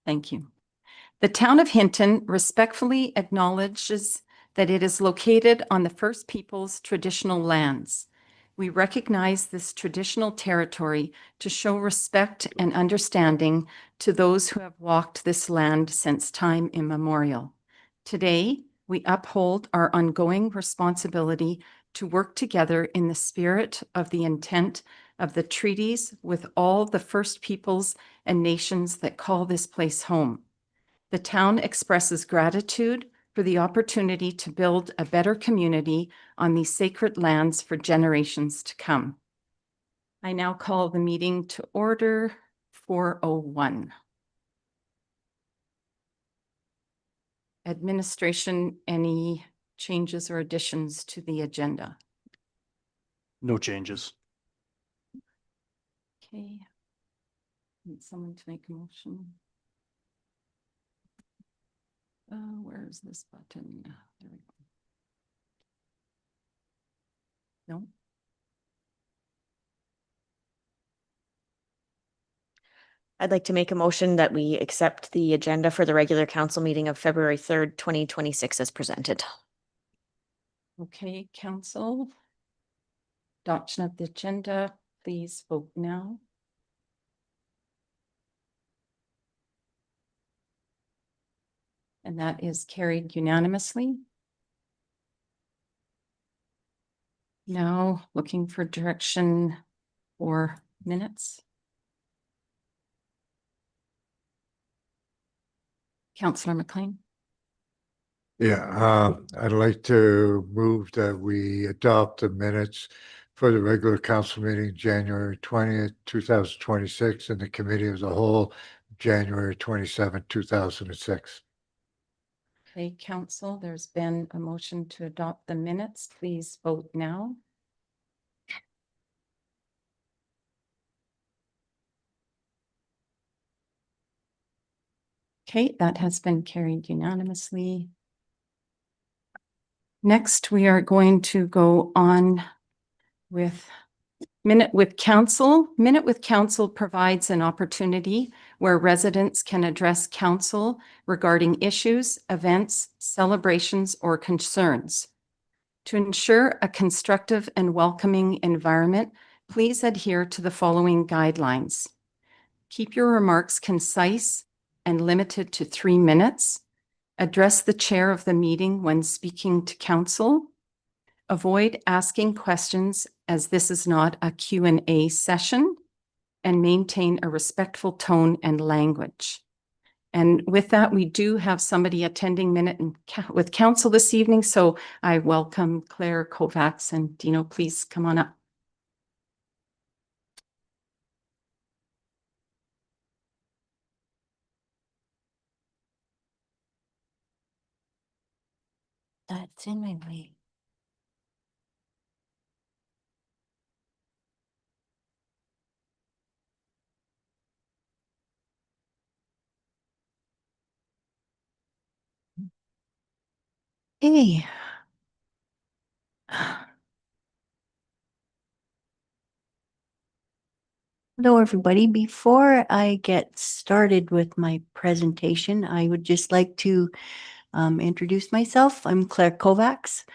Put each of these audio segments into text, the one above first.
Thank you. The town of Hinton respectfully acknowledges that it is located on the First Peoples traditional lands. We recognize this traditional territory to show respect and understanding to those who have walked this land since time immemorial. Today, we uphold our ongoing responsibility to work together in the spirit of the intent of the treaties with all the First Peoples and nations that call this place home. The town expresses gratitude for the opportunity to build a better community on these sacred lands for generations to come. I now call the meeting to order 4:01. Administration, any changes or additions to the agenda? No changes. Okay. Need someone to make a motion. Where is this button? There we go. No? I'd like to make a motion that we accept the agenda for the regular council meeting of February 3rd, 2026 as presented. Okay, council. Adoption of the agenda, please vote now. And that is carried unanimously. Now looking for direction for minutes. Councillor McLean. Yeah, I'd like to move that we adopt the minutes for the regular council meeting, January 20th, 2026, and the committee as a whole, January 27th, 2006. Okay, council, there's been a motion to adopt the minutes. Please vote now. Okay, that has been carried unanimously. Next, we are going to go on with Minute with Council. Minute with Council provides an opportunity where residents can address council regarding issues, events, celebrations, or concerns. To ensure a constructive and welcoming environment, please adhere to the following guidelines. Keep your remarks concise and limited to 3 minutes. Address the chair of the meeting when speaking to council. Avoid asking questions as this is not a Q&A session, and maintain a respectful tone and language. And with that, we do have somebody attending Minute with Council this evening, so I welcome Claire Kovacs, and Dino, please come on up. That's in my way. Hey. Hello, everybody. Before I get started with my presentation, I would just like to introduce myself. I'm Claire Kovacs.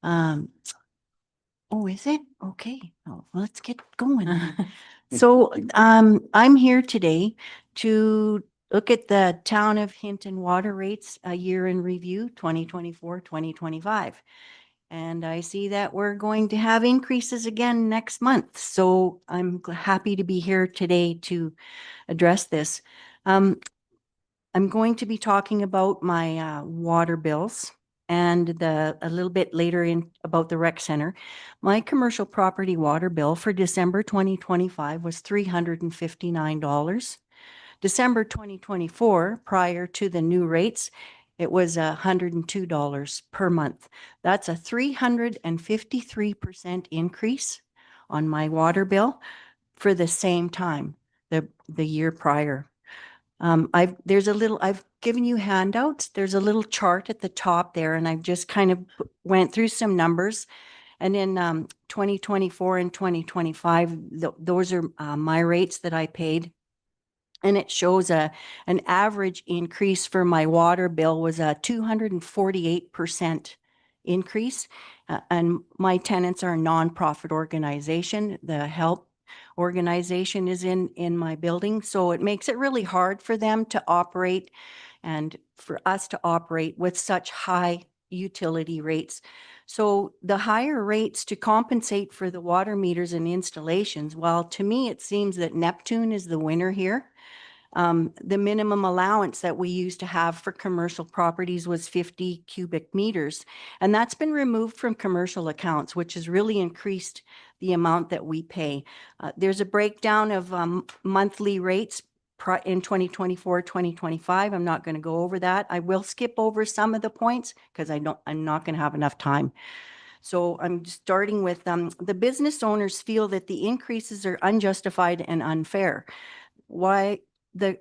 Oh, is it? Okay. Oh, let's get going. So I'm here today to look at the Town of Hinton water rates, a year in review, 2024, 2025. And I see that we're going to have increases again next month. So I'm happy to be here today to address this. I'm going to be talking about my water bills and a little bit later in about the rec center. My commercial property water bill for December 2025 was $359. December 2024, prior to the new rates, it was $102 per month. That's a 353% increase on my water bill for the same time, the year prior. I've given you handouts. There's a little chart at the top there, and I've just kind of went through some numbers. And in 2024 and 2025, those are my rates that I paid. And it shows an average increase for my water bill was a 248% increase. And my tenants are a nonprofit organization. The help organization is in my building. So it makes it really hard for them to operate and for us to operate with such high utility rates. So the higher rates to compensate for the water meters and installations, well, to me, it seems that Neptune is the winner here. The minimum allowance that we used to have for commercial properties was 50 cubic meters. And that's been removed from commercial accounts, which has really increased the amount that we pay. There's a breakdown of monthly rates in 2024, 2025. I'm not going to go over that. I will skip over some of the points because I'm not going to have enough time. So I'm starting with the business owners feel that the increases are unjustified and unfair. Why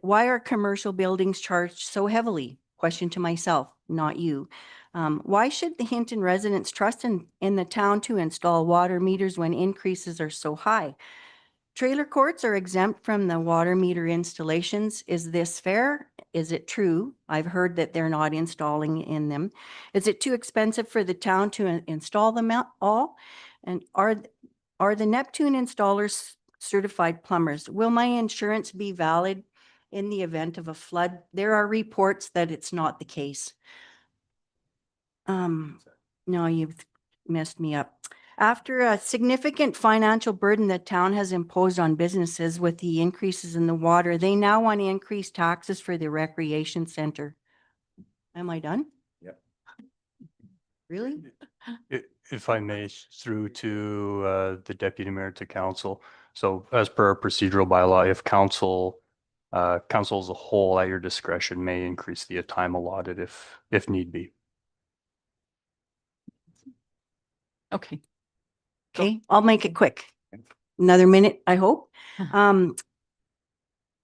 are commercial buildings charged so heavily? Question to myself, not you. Why should the Hinton residents trust in the town to install water meters when increases are so high? Trailer courts are exempt from the water meter installations. Is this fair? Is it true? I've heard that they're not installing in them. Is it too expensive for the town to install them all? And are the Neptune installers certified plumbers? Will my insurance be valid in the event of a flood? There are reports that it's not the case. No, you've messed me up. After a significant financial burden that town has imposed on businesses with the increases in the water, they now want to increase taxes for the recreation center. Am I done? Yep. Really? If I may, through to the deputy mayor to council. So as per our procedural bylaw, if council as a whole at your discretion may increase the time allotted if need be. Okay. Okay, I'll make it quick. Another minute, I hope.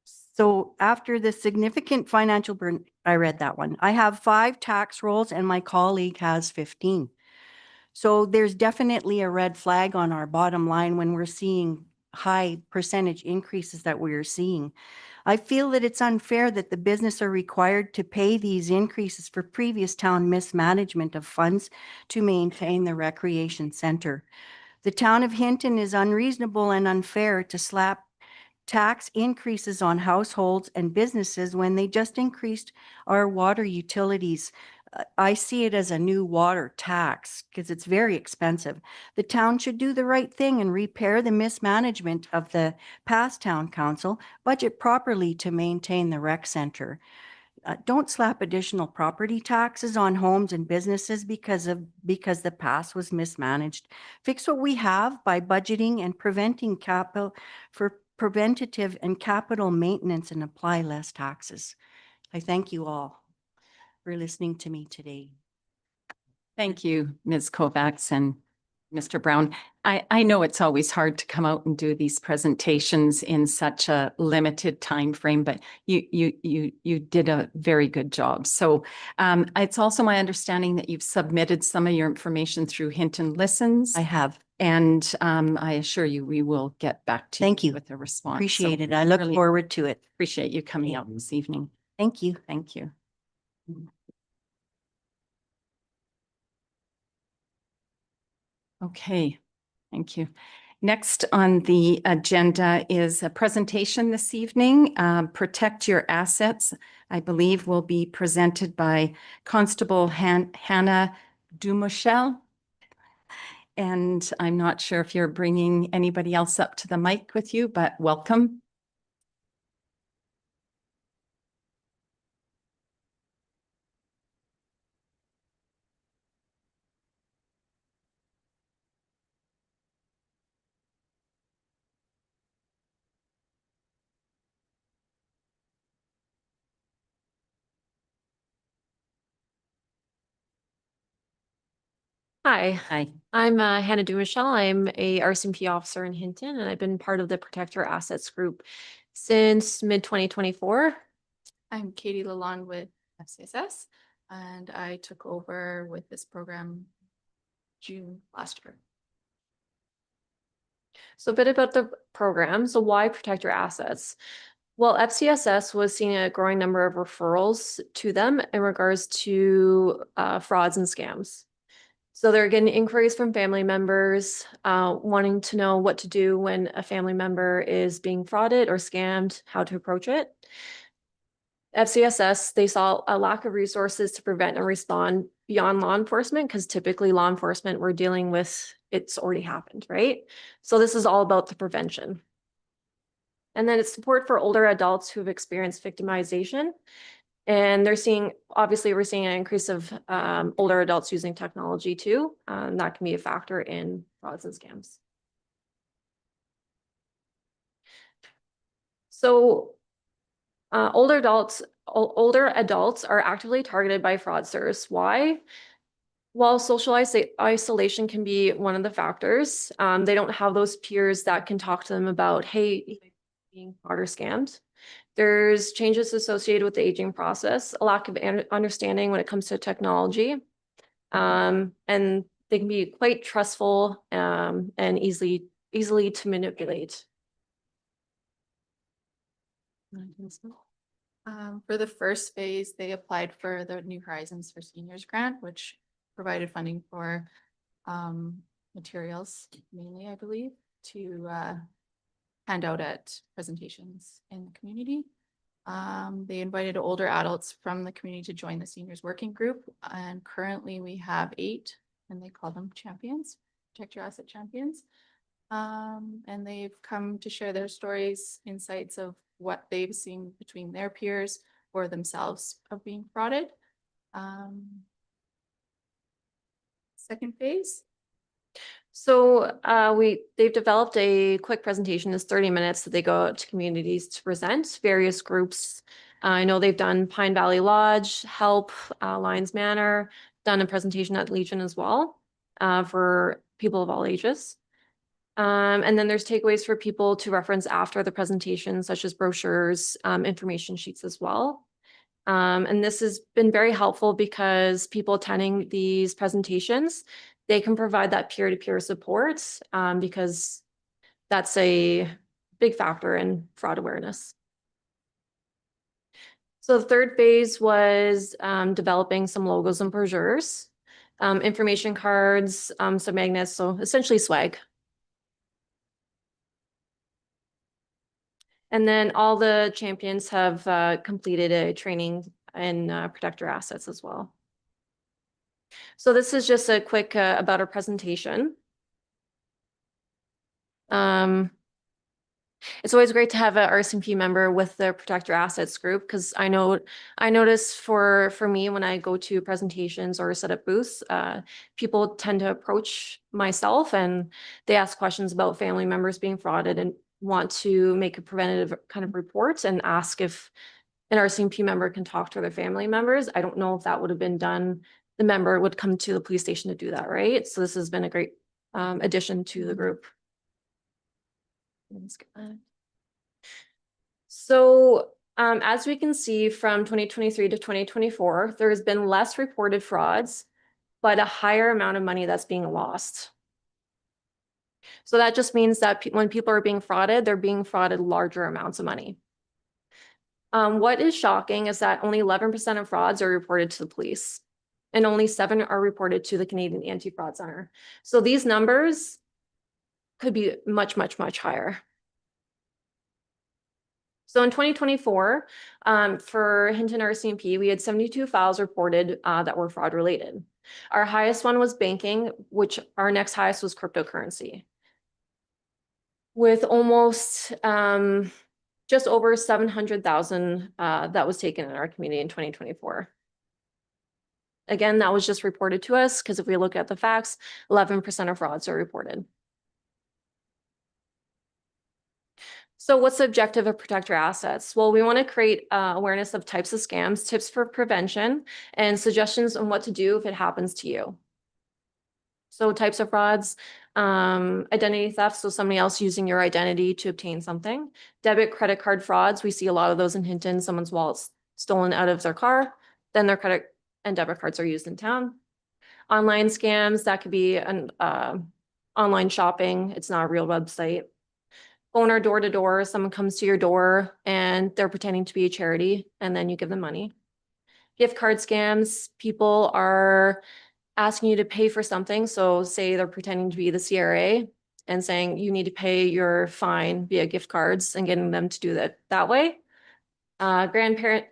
So after the significant financial burden, I read that one. I have 5 tax rolls and my colleague has 15. So there's definitely a red flag on our bottom line when we're seeing high percentage increases that we are seeing. I feel that it's unfair that the business are required to pay these increases for previous town mismanagement of funds to maintain the recreation center. The town of Hinton is unreasonable and unfair to slap tax increases on households and businesses when they just increased our water utilities. I see it as a new water tax because it's very expensive. The town should do the right thing and repair the mismanagement of the past town council, budget properly to maintain the rec center. Don't slap additional property taxes on homes and businesses because the past was mismanaged. Fix what we have by budgeting and preventing capital for preventative and capital maintenance and apply less taxes. I thank you all for listening to me today. Thank you, Ms. Kovacs and Mr. Brown. I know it's always hard to come out and do these presentations in such a limited time frame, but you did a very good job. So it's also my understanding that you've submitted some of your information through Hinton Listens. I have. And I assure you, we will get back to Thank you. with a response. Appreciate So it. I look really forward to it. appreciate you coming out this evening. Thank you. Thank you. Okay, thank you. Next on the agenda is a presentation this evening, Protect Your Assets. I believe will be presented by Constable Hannah Dumichel. And I'm not sure if you're bringing anybody else up to the mic with you, but welcome. Hi, Hi. I'm Hannah Dumichel. I'm a RCMP officer in Hinton, and I've been part of the Protect Our Assets group since mid-2024. I'm Katie Lalonde with FCSS, and I took over with this program June last year. So a bit about the program. So why Protect Your Assets? Well, FCSS was seeing a growing number of referrals to them in regards to frauds and scams. So they're getting inquiries from family members, wanting to know what to do when a family member is being frauded or scammed, how to approach it. FCSS, they saw a lack of resources to prevent and respond beyond law enforcement, because typically law enforcement, we're dealing with, it's already happened, right? So this is all about the prevention. And then it's support for older adults who've experienced victimization. And they're seeing, obviously, we're seeing an increase of older adults using technology too. That can be a factor in frauds and scams. So older adults are actively targeted by fraudsters. Why? While social isolation can be one of the factors, they don't have those peers that can talk to them about, hey, being fraud or scammed. There's changes associated with the aging process, a lack of understanding when it comes to technology, and they can be quite trustful and easily to manipulate. For the first phase, they applied for the New Horizons for Seniors grant, which provided funding for materials mainly, I believe, to hand out at presentations in the community. They invited older adults from the community to join the seniors working group, and currently we have 8, and they call them champions, Protect Your Asset Champions. And they've come to share their stories, insights of what they've seen between their peers or themselves of being frauded. Second phase. So they've developed a quick presentation. It's 30 minutes that they go out to communities to present various groups. I know they've done Pine Valley Lodge, HELP, Lions Manor, done a presentation at Legion as well for people of all ages. And then there's takeaways for people to reference after the presentation, such as brochures, information sheets as well. And this has been very helpful because people attending these presentations, they can provide that peer-to-peer support because that's a big factor in fraud awareness. So the third phase was developing some logos and brochures, information cards, some magnets, so essentially swag. And then all the champions have completed a training in Protect Your Assets as well. So this is just a quick about our presentation. It's always great to have a RCMP member with the Protect Your Assets group, because I notice for me when I go to presentations or set up booths, people tend to approach myself and they ask questions about family members being frauded and want to make a preventative kind of report and ask if an RCMP member can talk to their family members. I don't know if that would have been done. The member would come to the police station to do that, right? So this has been a great addition to the group. So as we can see from 2023 to 2024, there has been less reported frauds, but a higher amount of money that's being lost. So that just means that when people are being frauded, they're being frauded larger amounts of money. What is shocking is that only 11% of frauds are reported to the police, and only 7 are reported to the Canadian Anti-Fraud Center. So these numbers could be much, much, much higher. So in 2024, for Hinton RCMP, we had 72 files reported that were fraud related. Our highest one was banking, which our next highest was cryptocurrency, with almost just over 700,000 that was taken in our community in 2024. Again, that was just reported to us because if we look at the facts, 11% of frauds are reported. So what's the objective of Protect Your Assets? Well, we want to create awareness of types of scams, tips for prevention, and suggestions on what to do if it happens to you. So types of frauds, identity theft, so somebody else using your identity to obtain something. Debit, credit card frauds, we see a lot of those in Hinton, someone's wallet's stolen out of their car, then their credit and debit cards are used in town. Online scams, that could be an online shopping, it's not a real website. owner door to door, someone comes to your door and they're pretending to be a charity and then you give them money. Gift card scams, people are asking you to pay for something. So say they're pretending to be the CRA and saying you need to pay your fine via gift cards and getting them to do that way. Grandparent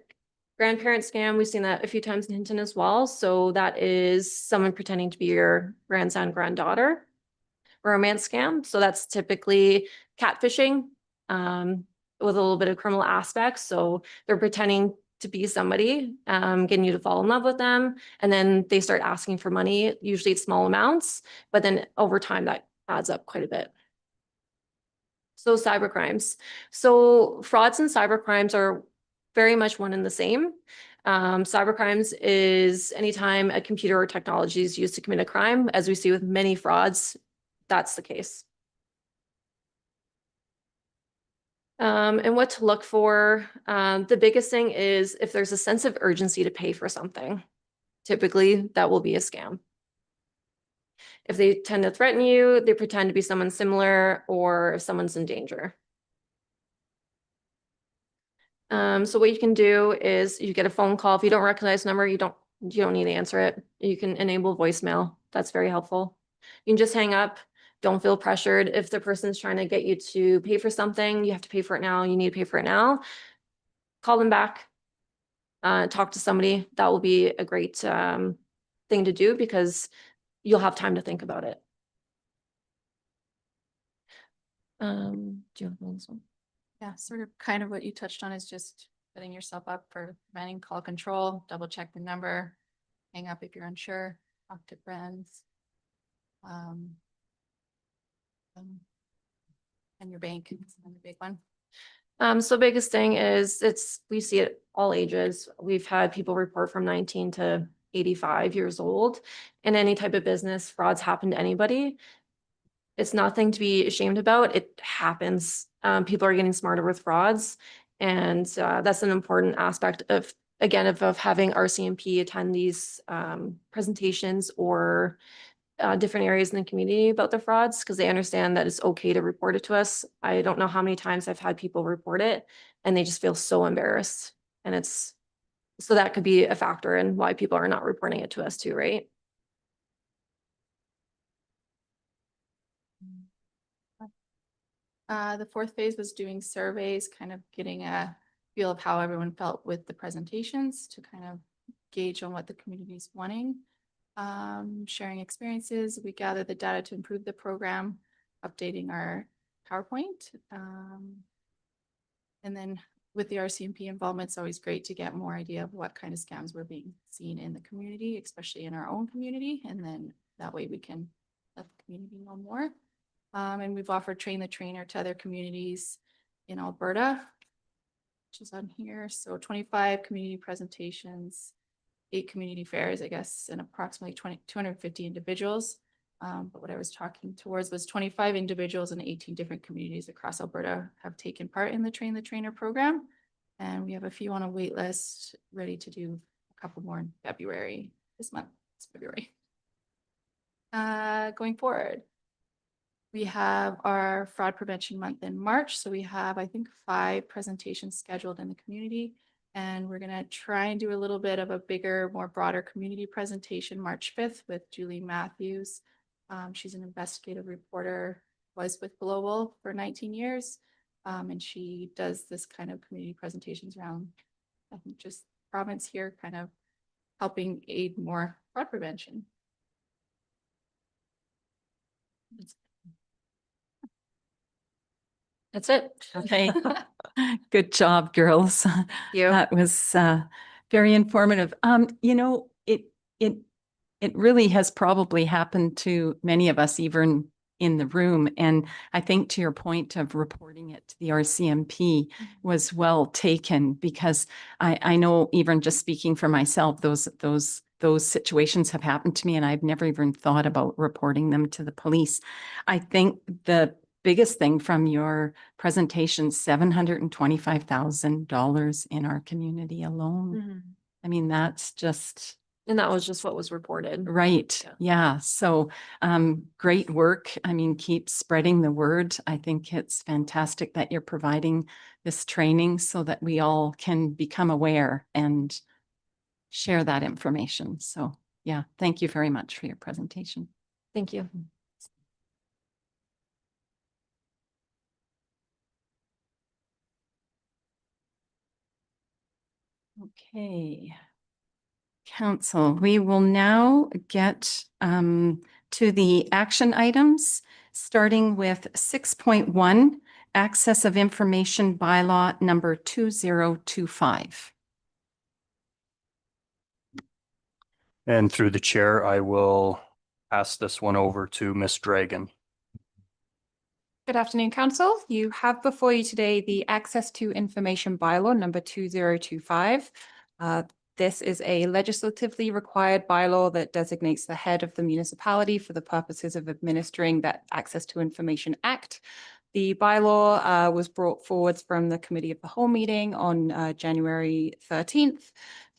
scam, we've seen that a few times in Hinton as well. So that is someone pretending to be your grandson, granddaughter. Romance scam, so that's typically catfishing with a little bit of criminal aspects. So they're pretending to be somebody, getting you to fall in love with them, and then they start asking for money. Usually it's small amounts, but then over time that adds up quite a bit. So cyber crimes. So frauds and cyber crimes are very much one and the same. Cyber crimes is anytime a computer or technology is used to commit a crime, as we see with many frauds, that's the case. And what to look for. The biggest thing is if there's a sense of urgency to pay for something, typically that will be a scam. If they tend to threaten you, they pretend to be someone similar, or if someone's in danger. So what you can do is you get a phone call. If you don't recognize the number, you don't need to answer it. You can enable voicemail. That's very helpful. You can just hang up. Don't feel pressured. If the person's trying to get you to pay for something, you have to pay for it now. You need to pay for it now. Call them back. Talk to somebody. That will be a great thing to do because you'll have time to think about it. Do you have one? Yeah, sort of kind of what you touched on is just setting yourself up for preventing call control, double check the number, hang up if you're unsure, talk to friends. And your bank is another big one. So biggest thing is we see it all ages. We've had people report from 19 to 85 years old. In any type of business, frauds happen to anybody. It's nothing to be ashamed about. It happens. People are getting smarter with frauds. And that's an important aspect of, again, of having RCMP attend these presentations or different areas in the community about the frauds, because they understand that it's okay to report it to us. I don't know how many times I've had people report it and they just feel so embarrassed. And so that could be a factor in why people are not reporting it to us too, right? The fourth phase was doing surveys, kind of getting a feel of how everyone felt with the presentations to kind of gauge on what the community's wanting. Sharing experiences, we gathered the data to improve the program, updating our PowerPoint. And then with the RCMP involvement, it's always great to get more idea of what kind of scams were being seen in the community, especially in our own community. And then that way we can let the community know more. And we've offered Train the Trainer to other communities in Alberta, which is on here. So 25 community presentations, 8 community fairs, I guess, and approximately 250 individuals. But what I was talking towards was 25 individuals and 18 different communities across Alberta have taken part in the Train the Trainer program. And we have a few on a wait list ready to do a couple more in February. This month, it's February. Going forward, we have our fraud prevention month in March. So we have, I think, 5 presentations scheduled in the community. And we're going to try and do a little bit of a bigger, more broader community presentation March 5th with Julie Matthews. She's an investigative reporter, was with Global for 19 years. And she does this kind of community presentations around, I think, just province here, kind of helping aid more fraud prevention. That's it. Okay. Good job, girls. You. That was very informative. You know, it really has probably happened to many of us, even in the room. And I think to your point of reporting it to the RCMP was well taken, because I know, even just speaking for myself, those situations have happened to me and I've never even thought about reporting them to the police. I think the biggest thing from your presentation, $725,000 in our community alone. I mean, that's just And that was just what was reported. Right, Yeah. yeah, so great work. I mean, keep spreading the word. I think it's fantastic that you're providing this training so that we all can become aware and share that information. So yeah, thank you very much for your presentation. Thank you. Okay. Council, we will now get to the action items, starting with 6.1, Access of Information Bylaw number 2025. And through the chair, I will pass this one over to Ms. Dragon. Good afternoon, Council. You have before you today the Access to Information Bylaw number 2025. This is a legislatively required bylaw that designates the head of the municipality for the purposes of administering that Access to Information Act. The bylaw was brought forward from the Committee of the Whole meeting on January 13th.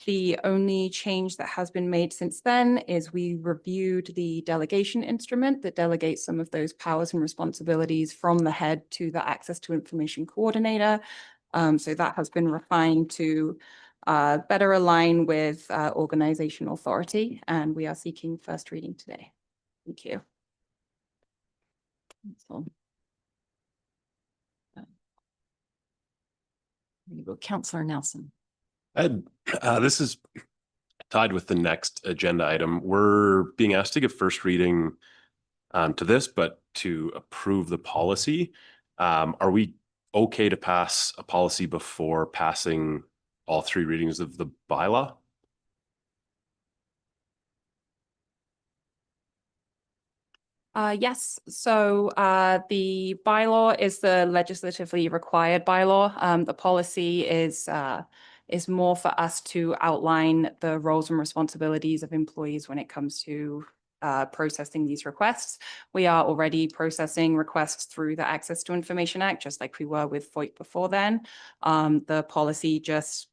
The only change that has been made since then is we reviewed the delegation instrument that delegates some of those powers and responsibilities from the head to the Access to Information Coordinator. So that has been refined to better align with organizational authority, and we are seeking first reading today. Thank you. So, there you go, Councillor Nelson. This is tied with the next agenda item. We're being asked to give first reading to this, but to approve the policy. Are we okay to pass a policy before passing all three readings of the bylaw? Yes, so the bylaw is the legislatively required bylaw. The policy is more for us to outline the roles and responsibilities of employees when it comes to processing these requests. We are already processing requests through the Access to Information Act, just like we were with FOIP before then. The policy just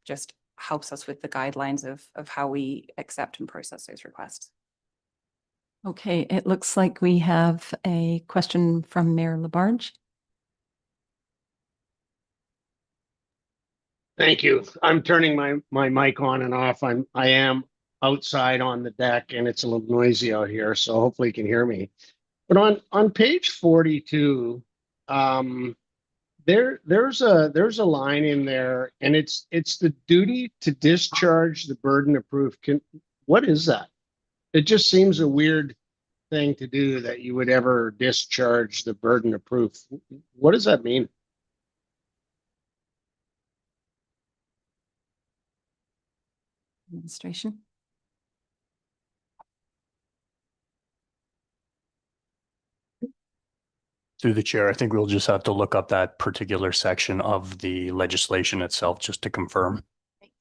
helps us with the guidelines of how we accept and process those requests. Okay, it looks like we have a question from Mayor Labarge. Thank you. I'm turning my mic on and off. I am outside on the deck and it's a little noisy out here, so hopefully you can hear me. But on page 42, there's a line in there, and it's the duty to discharge the burden of proof. What is that? It just seems a weird thing to do, that you would ever discharge the burden of proof. What does that mean? Administration. Through the chair, I think we'll just have to look up that particular section of the legislation itself just to confirm.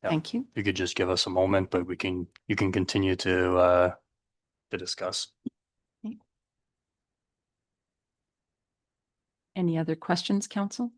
Yeah. Thank you. You could just give us a moment, but you can continue to discuss. Any other questions, Council?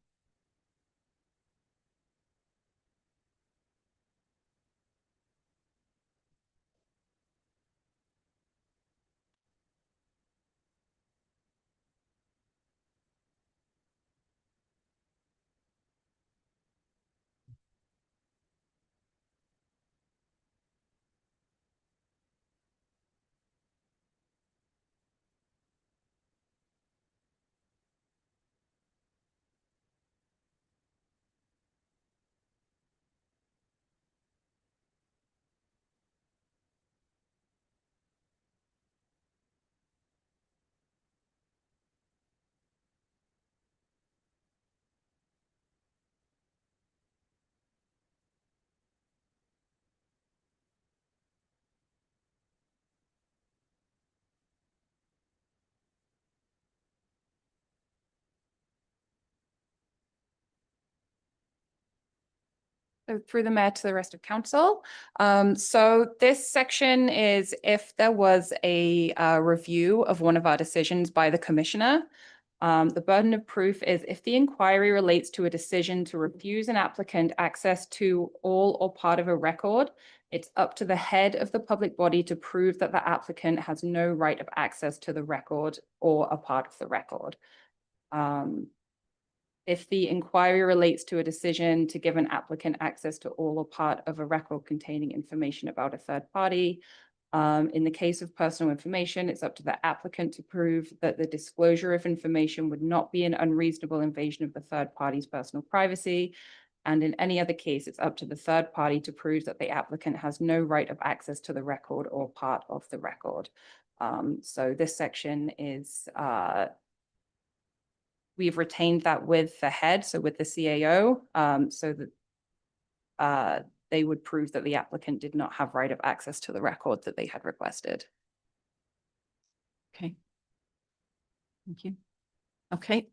So through the mayor to the rest of council. So this section is if there was a review of one of our decisions by the commissioner. The burden of proof is if the inquiry relates to a decision to refuse an applicant access to all or part of a record It's up to the head of the public body to prove that the applicant has no right of access to the record or a part of the record. If the inquiry relates to a decision to give an applicant access to all or part of a record containing information about a third party, in the case of personal information, it's up to the applicant to prove that the disclosure of information would not be an unreasonable invasion of the third party's personal privacy. And in any other case, it's up to the third party to prove that the applicant has no right of access to the record or part of the record. So this section is, we've retained that with the head, so with the CAO, so that they would prove that the applicant did not have right of access to the record that they had requested. Okay. Thank you. Okay.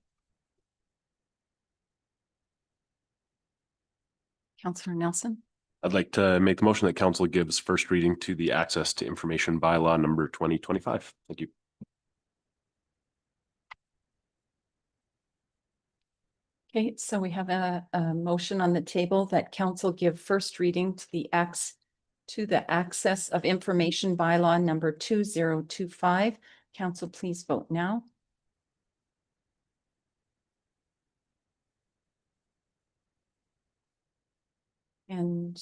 Councillor Nelson. I'd like to make the motion that council gives first reading to the access to information bylaw number 2025. Thank you. Okay, so we have a motion on the table that council give first reading to the access of information bylaw number 2025. Council, please vote now. And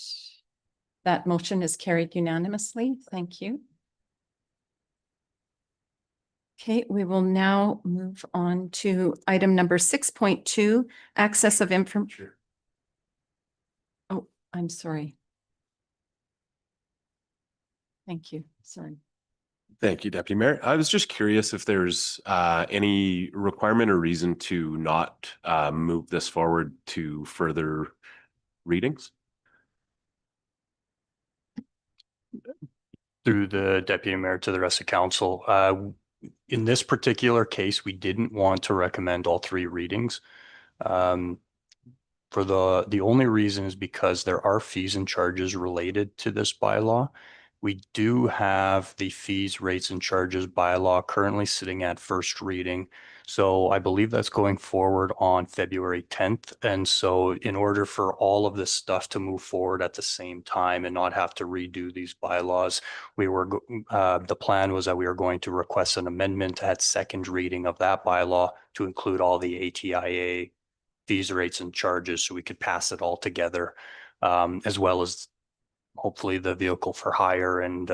that motion is carried unanimously. Thank you. Okay, we will now move on to item number 6.2, access of information. Oh, I'm sorry. Thank you. Sorry. Thank you, Deputy Mayor. I was just curious if there's any requirement or reason to not move this forward to further readings? Through the deputy mayor to the rest of council. In this particular case, we didn't want to recommend all three readings. For the only reason is because there are fees and charges related to this bylaw. We do have the fees, rates, and charges bylaw currently sitting at first reading. So I believe that's going forward on February 10th. And so in order for all of this stuff to move forward at the same time and not have to redo these bylaws, the plan was that we were going to request an amendment at second reading of that bylaw to include all the ATIA fees, rates, and charges so we could pass it all together, as well as hopefully the vehicle for hire and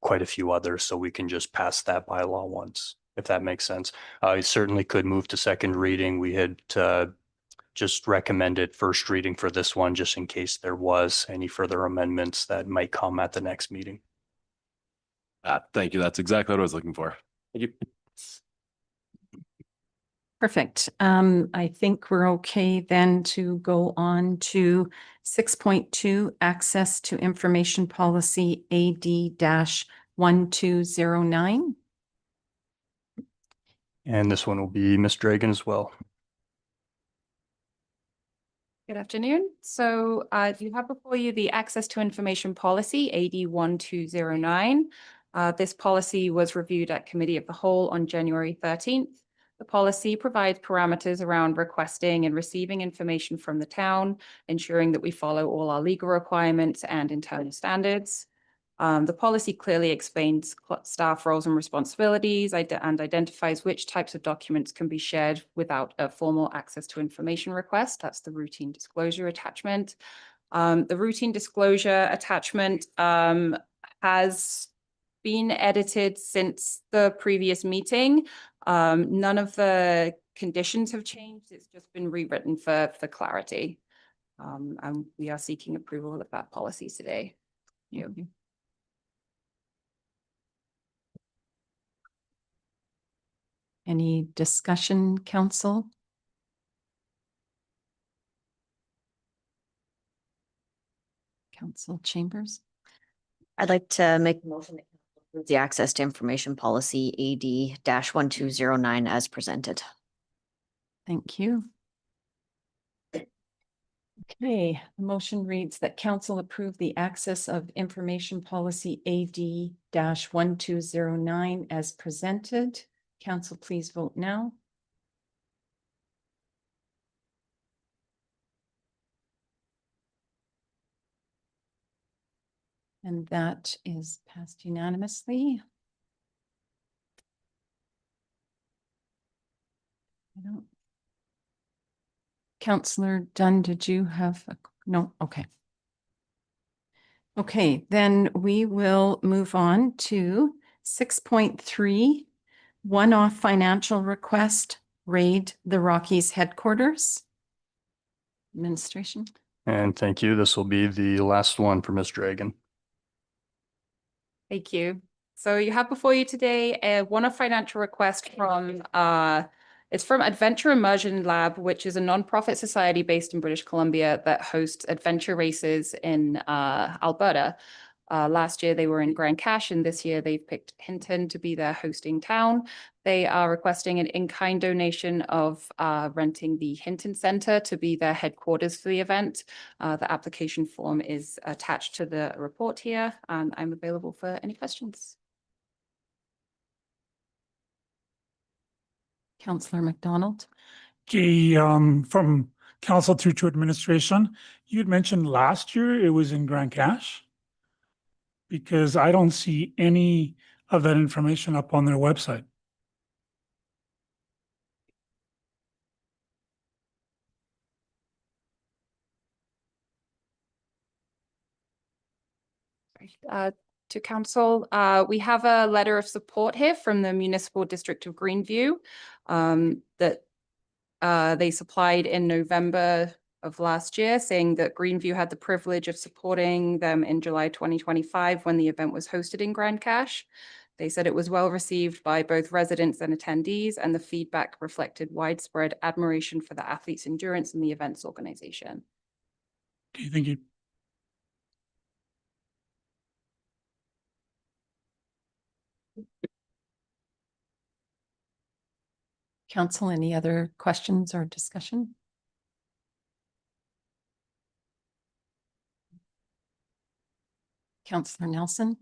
quite a few others, so we can just pass that bylaw once, if that makes sense. It certainly could move to second reading. We had just recommended first reading for this one, just in case there was any further amendments that might come at the next meeting. Thank you. That's exactly what I was looking for. Thank you. Perfect. I think we're okay then to go on to 6.2, access to information policy AD-1209. And this one will be Ms. Dragon as well. Good afternoon. So you have before you the access to information policy AD-1209. This policy was reviewed at Committee of the Whole on January 13th. The policy provides parameters around requesting and receiving information from the town, ensuring that we follow all our legal requirements and internal standards. The policy clearly explains staff roles and responsibilities and identifies which types of documents can be shared without a formal access to information request. That's the routine disclosure attachment. The routine disclosure attachment has been edited since the previous meeting. None of the conditions have changed. It's just been rewritten for clarity. And we are seeking approval of that policy today. Yeah. Any discussion, council? Council Chambers? I'd like to make a motion that approves the access to information policy AD-1209 as presented. Thank you. Okay, the motion reads that council approve the access of information policy AD-1209 as presented. Council, please vote now. And that is passed unanimously. I don't. Counselor Dunn, did you have, no, okay. Okay, then we will move on to 6.3, one-off financial request, raid the Rockies headquarters. Administration. And thank you. This will be the last one for Ms. Dragon. Thank you. So you have before you today a one-off financial request from it's from Adventure Immersion Lab, which is a nonprofit society based in British Columbia that hosts adventure races in Alberta. Last year they were in Grande Cache, and this year they've picked Hinton to be their hosting town. They are requesting an in-kind donation of renting the Hinton Center to be their headquarters for the event. The application form is attached to the report here, and I'm available for any questions. Councillor McDonald. Okay, from council through to administration, you had mentioned last year it was in Grande Cache, because I don't see any of that information up on their website. To council, we have a letter of support here from the Municipal District of Greenview that they supplied in November of last year, saying that Greenview had the privilege of supporting them in July 2025 when the event was hosted in Grande Cache. They said it was well received by both residents and attendees, and the feedback reflected widespread admiration for the athletes' endurance and the event's organization. Okay, thank you. Council, any other questions or discussion? Councillor Nelson.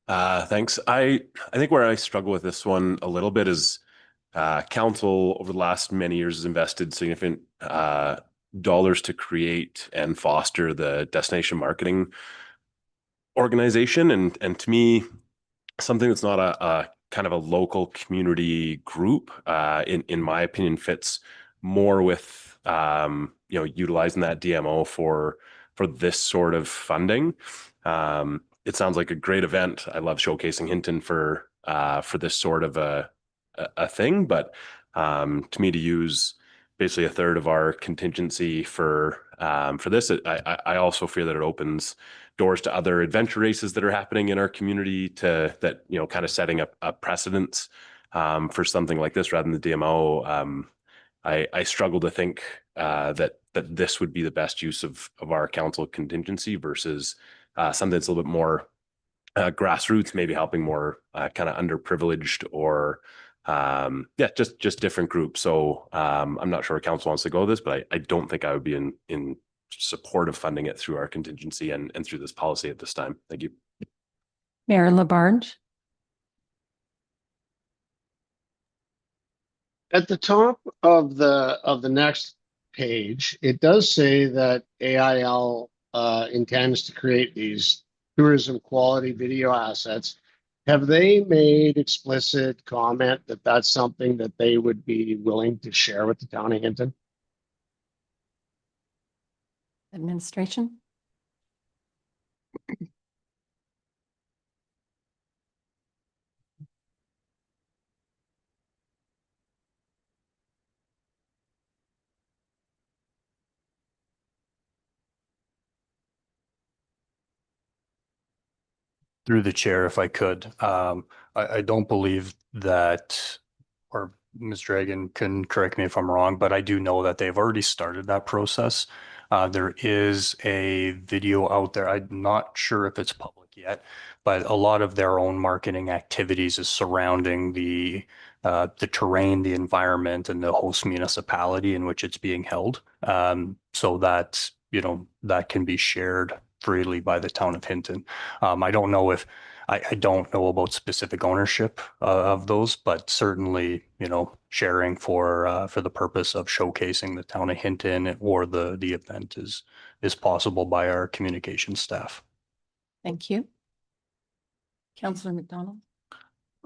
Thanks. I think where I struggle with this one a little bit is council over the last many years has invested significant dollars to create and foster the destination marketing organization. And to me, something that's not a kind of a local community group, in my opinion, fits more with utilizing that DMO for this sort of funding. It sounds like a great event. I love showcasing Hinton for this sort of a thing, but to me, to use basically a third of our contingency for this, I also fear that it opens doors to other adventure races that are happening in our community that kind of setting up a precedence for something like this rather than the DMO. I struggle to think that this would be the best use of our council contingency versus something that's a little bit more grassroots, maybe helping more kind of underprivileged or just different groups. So I'm not sure council wants to go with this, but I don't think I would be in support of funding it through our contingency and through this policy at this time. Thank you. Mayor Labarge. At the top of the next page, it does say that AIL intends to create these tourism quality video assets. Have they made explicit comment that that's something that they would be willing to share with the town of Hinton? Administration. Through the chair, if I could, I don't believe that, or Ms. Dragon can correct me if I'm wrong, but I do know that they've already started that process. There is a video out there. I'm not sure if it's public yet, but a lot of their own marketing activities is surrounding the terrain, the environment, and the host municipality in which it's being held. So that, that can be shared freely by the town of Hinton. I don't know if I don't know about specific ownership of those, but certainly, sharing for the purpose of showcasing the town of Hinton or the event is possible by our communication staff. Thank you. Councillor McDonald?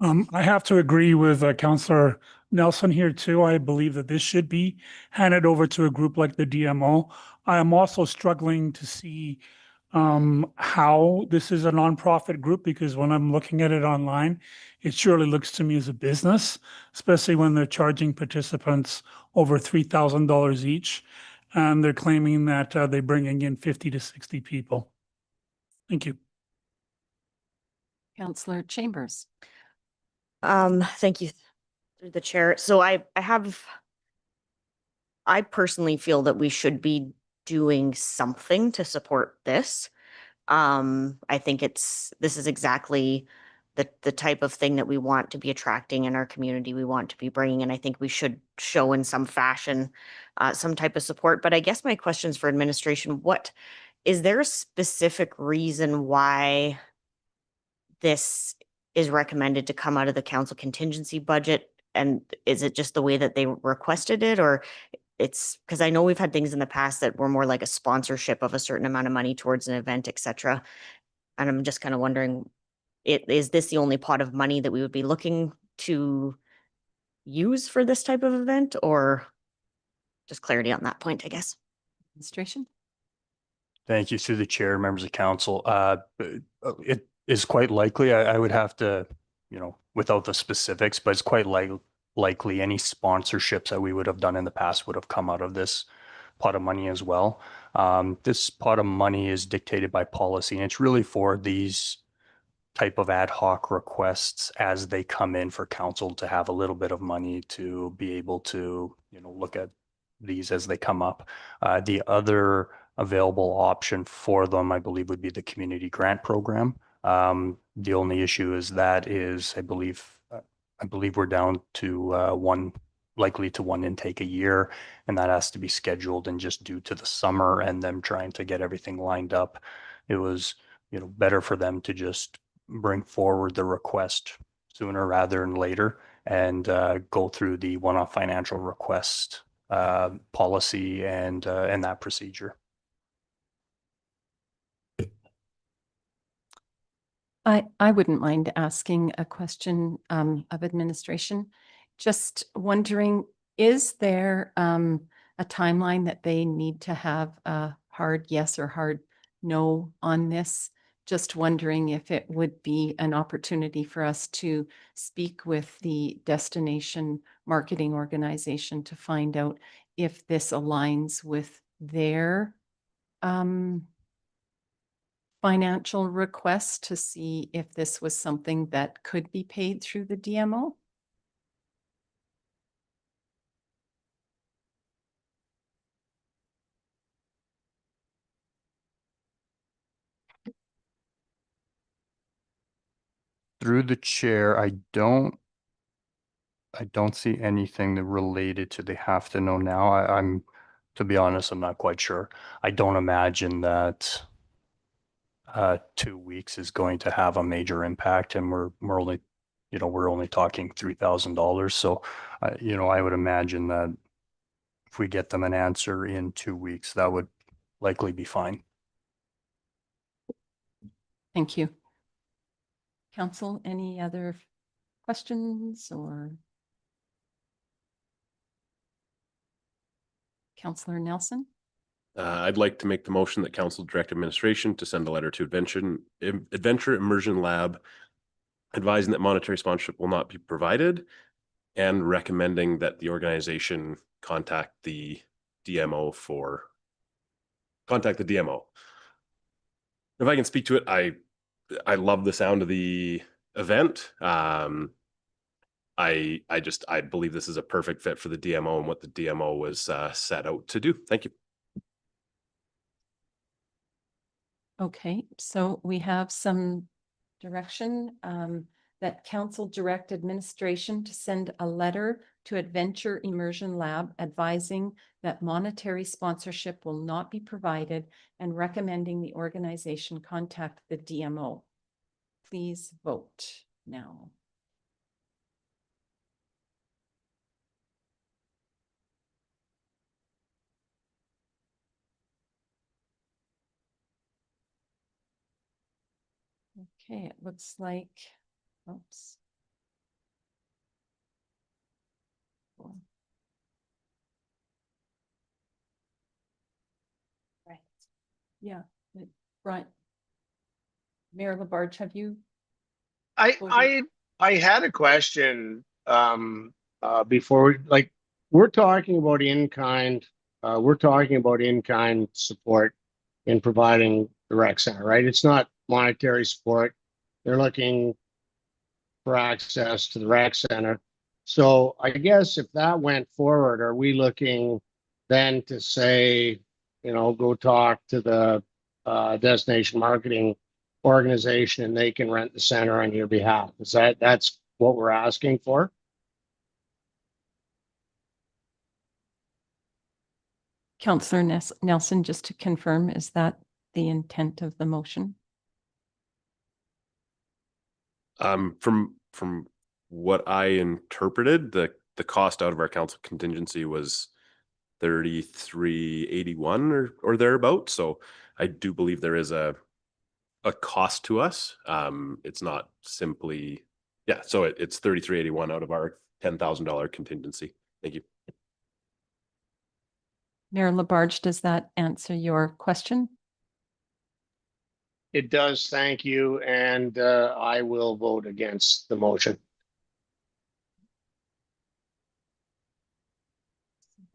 I have to agree with Councillor Nelson here too. I believe that this should be handed over to a group like the DMO. I am also struggling to see how this is a nonprofit group, because when I'm looking at it online, it surely looks to me as a business, especially when they're charging participants over $3,000 each, and they're claiming that they're bringing in 50 to 60 people. Thank you. Councillor Chambers? Thank you through the chair. So I personally feel that we should be doing something to support this. I think this is exactly the type of thing that we want to be attracting in our community. We want to be bringing, and I think we should show in some fashion, some type of support. But I guess my questions for administration, is there a specific reason why this is recommended to come out of the council contingency budget? And is it just the way that they requested it, or it's because I know we've had things in the past that were more like a sponsorship of a certain amount of money towards an event, et cetera. And I'm just kind of wondering, is this the only pot of money that we would be looking to use for this type of event, or just clarity on that point, I guess? Administration? Thank you. Through the chair, members of council. It is quite likely, I would have to, without the specifics, but it's quite likely any sponsorships that we would have done in the past would have come out of this pot of money as well. This pot of money is dictated by policy, and it's really for these type of ad hoc requests as they come in for council to have a little bit of money to be able to, look at these as they come up. The other available option for them, I believe, would be the community grant program. The only issue is I believe we're down to likely to one intake a year, and that has to be scheduled, and just due to the summer and them trying to get everything lined up, it was, better for them to just bring forward the request sooner rather than later, and go through the one-off financial request policy and that procedure. I wouldn't mind asking a question of administration. Just wondering, is there a timeline that they need to have a hard yes or hard no on this? Just wondering if it would be an opportunity for us to speak with the destination marketing organization to find out if this aligns with their financial request, to see if this was something that could be paid through the DMO. Through the chair, I don't see anything that related to they have to know now. I'm, to be honest, I'm not quite sure. I don't imagine that 2 weeks is going to have a major impact, and we're only talking $3,000. So, I would imagine that if we get them an answer in 2 weeks, that would likely be fine. Thank you. Council, any other questions or? Councillor Nelson? I'd like to make the motion that council direct administration to send a letter to Adventure Immersion Lab advising that monetary sponsorship will not be provided, and recommending that the organization contact the DMO. If I can speak to it, I love the sound of the event. I believe this is a perfect fit for the DMO and what the DMO was set out to do. Thank you. Okay, so we have some direction that council direct administration to send a letter to Adventure Immersion Lab advising that monetary sponsorship will not be provided, and recommending the organization contact the DMO. Please vote now. Okay, it looks like, oops. Right, yeah, right. Mayor Labarge, have you? I had a question, before, like, we're talking about in-kind, support in providing the rec center, right? It's not monetary support. They're looking for access to the rec center. So I guess if that went forward, are we looking then to say, go talk to the destination marketing organization and they can rent the center on your behalf? That's what we're asking for? Counselor Nelson, just to confirm, is that the intent of the motion? From what I interpreted, the cost out of our council contingency was 3381 or thereabout. So I do believe there is a cost to us. It's not simply, yeah. So it's 3381 out of our $10,000 contingency. Thank you. Mayor Labarge, does that answer your question? It does, thank you, and I will vote against the motion.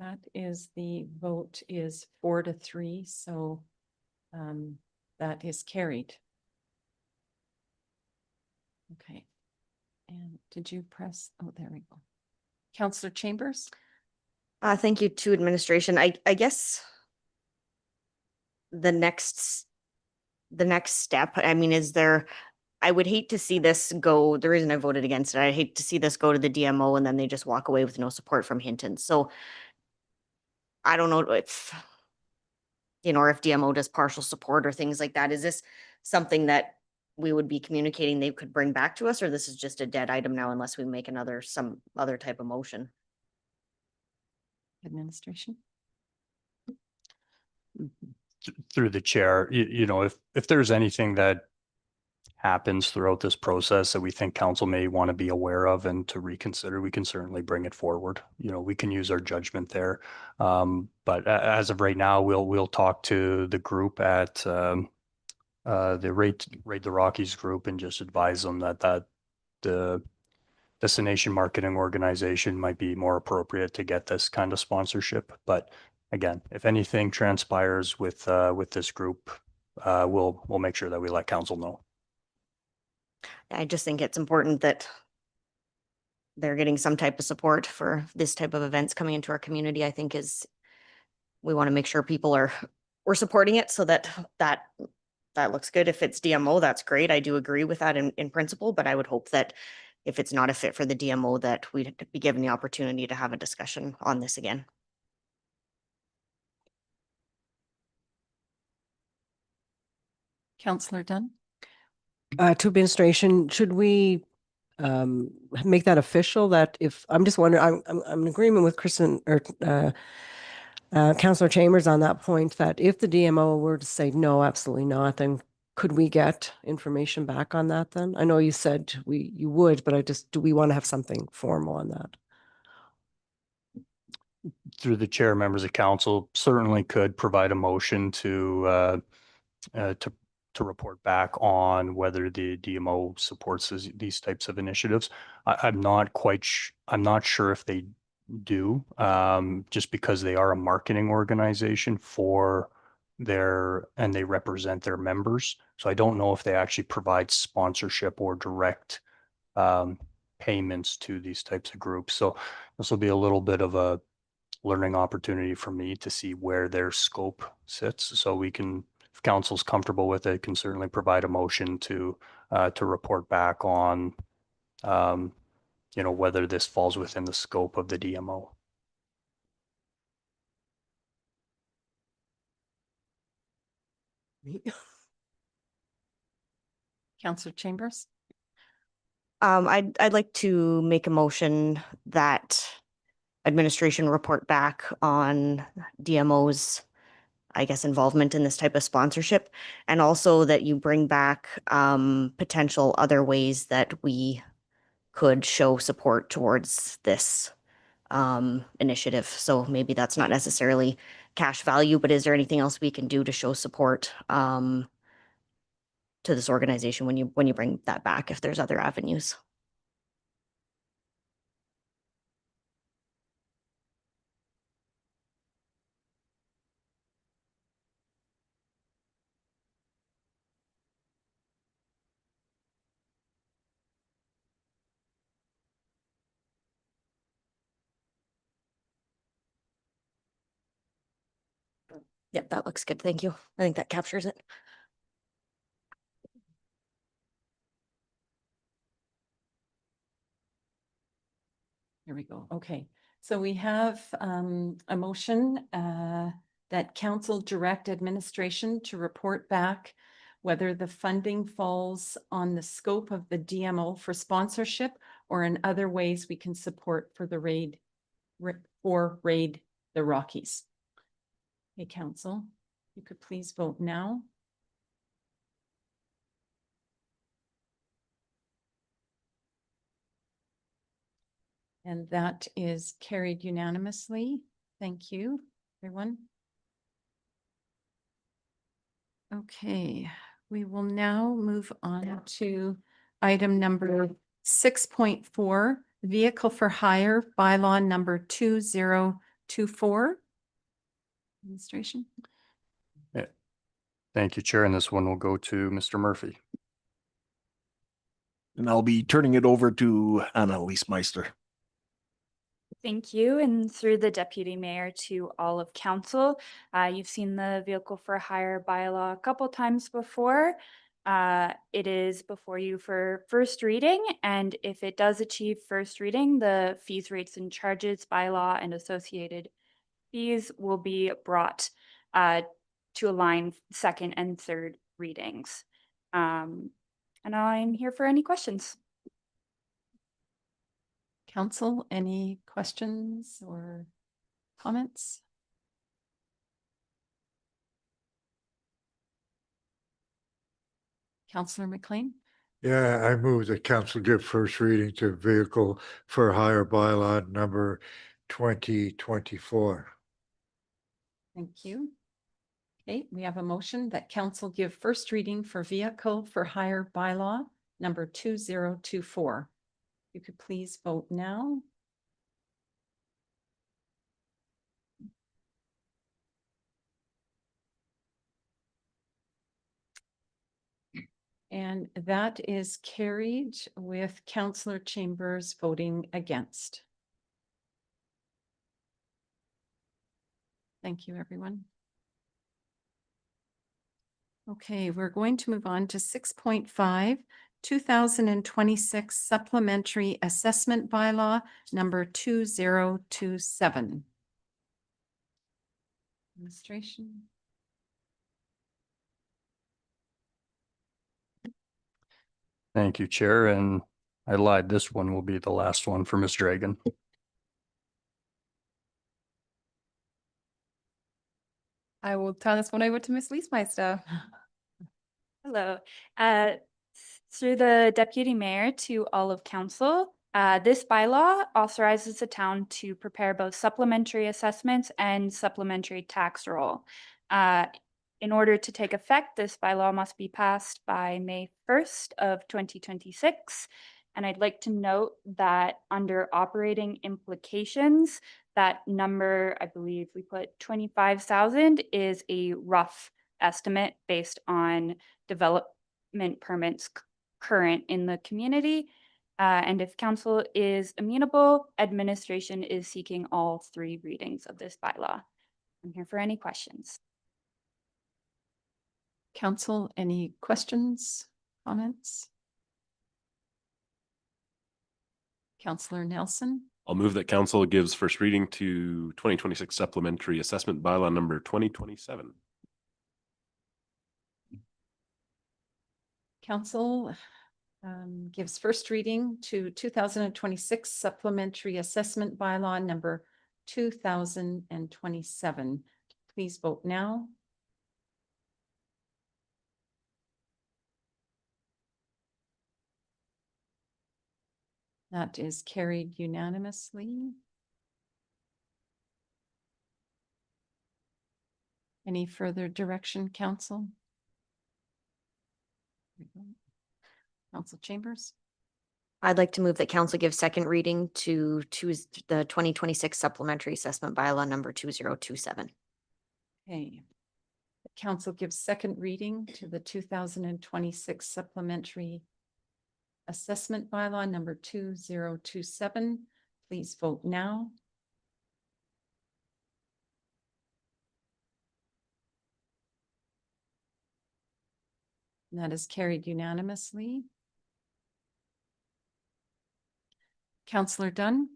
That is, the vote is 4-3, so that is carried. Okay. And did you press? Oh, there we go. Counselor Chambers? Thank you to administration. I guess the next step, I mean, I would hate to see this go, the reason I voted against it, I hate to see this go to the DMO and then they just walk away with no support from Hinton. So I don't know if, or if DMO does partial support or things like that. Is this something that we would be communicating they could bring back to us, or this is just a dead item now unless we make some other type of motion? Administration? Through the chair, if there's anything that happens throughout this process that we think council may want to be aware of and to reconsider, we can certainly bring it forward. We can use our judgment there. But as of right now, we'll talk to the group at the Raid the Rockies group and just advise them that the destination marketing organization might be more appropriate to get this kind of sponsorship. But again, if anything transpires with this group, we'll make sure that we let council know. I just think it's important that they're getting some type of support for this type of events coming into our community. I think we want to make sure we're supporting it so that looks good. If it's DMO, that's great. I do agree with that in principle, but I would hope that if it's not a fit for the DMO, that we'd be given the opportunity to have a discussion on this again. Counselor Dunn? To administration, should we make that official that if, I'm just wondering, I'm in agreement with Kristen or Councillor Chambers on that point, that if the DMO were to say, no, absolutely not, then could we get information back on that then? I know you said you would, but do we want to have something formal on that? Through the chair, members of council certainly could provide a motion to report back on whether the DMO supports these types of initiatives. I'm not sure if they do, just because they are a marketing organization and they represent their members. So I don't know if they actually provide sponsorship or direct payments to these types of groups. So this will be a little bit of a learning opportunity for me to see where their scope sits. So we can, if council's comfortable with it, can certainly provide a motion to report back on, whether this falls within the scope of the DMO. Counselor Chambers? I'd like to make a motion that administration report back on DMO's I guess, involvement in this type of sponsorship. And also that you bring back potential other ways that we could show support towards this initiative. So maybe that's not necessarily cash value, but is there anything else we can do to show support to this organization when you bring that back, if there's other avenues? Yep, that looks good. Thank you. I think that captures it. Here we go. Okay, so we have a motion that council direct administration to report back whether the funding falls on the scope of the DMO for sponsorship or in other ways we can support for the raid the Rockies. Hey, council, you could please vote now. And that is carried unanimously. Thank you, everyone. Okay, we will now move on to item number 6.4, vehicle for hire bylaw number 2024. Administration. Yeah. Thank you, Chair. And this one will go to Mr. Murphy. And I'll be turning it over to Annalise Meister. Thank you. And through the deputy mayor to all of council, you've seen the vehicle for hire bylaw a couple times before. It is before you for first reading. And if it does achieve first reading, the fees, rates, and charges bylaw and associated fees will be brought to align second and third readings. And I'm here for any questions. Council, any questions or comments? Councillor McLean? Yeah, I move that council give first reading to vehicle for hire bylaw number 2024. Thank you. Okay, we have a motion that council give first reading for vehicle for hire bylaw number 2024. You could please vote now. And that is carried with Councillor Chambers voting against. Thank you, everyone. Okay, we're going to move on to 6.5, 2026 Supplementary Assessment Bylaw number 2027. Administration. Thank you, Chair. And I lied. This one will be the last one for Ms. Dragon. I will turn this one over to Ms. Leesmeister. Hello. Through the deputy mayor to all of council, this bylaw authorizes the town to prepare both supplementary assessments and supplementary tax roll. In order to take effect, this bylaw must be passed by May 1st of 2026. And I'd like to note that under operating implications, that number, I believe we put 25,000, is a rough estimate based on development permits current in the community. And if council is amenable, administration is seeking all 3 readings of this bylaw. I'm here for any questions. Council, any questions, comments? Councillor Nelson? I'll move that council gives first reading to 2026 supplementary assessment bylaw number 2027. Council gives first reading to 2026 supplementary assessment bylaw number 2027. Please vote now. That is carried unanimously. Any further direction, council? Council Chambers? I'd like to move that council give second reading to the 2026 supplementary assessment bylaw number 2027. Okay. The council gives second reading to the 2026 supplementary assessment bylaw number 2027. Please vote now. And that is carried unanimously. Councillor Dunn,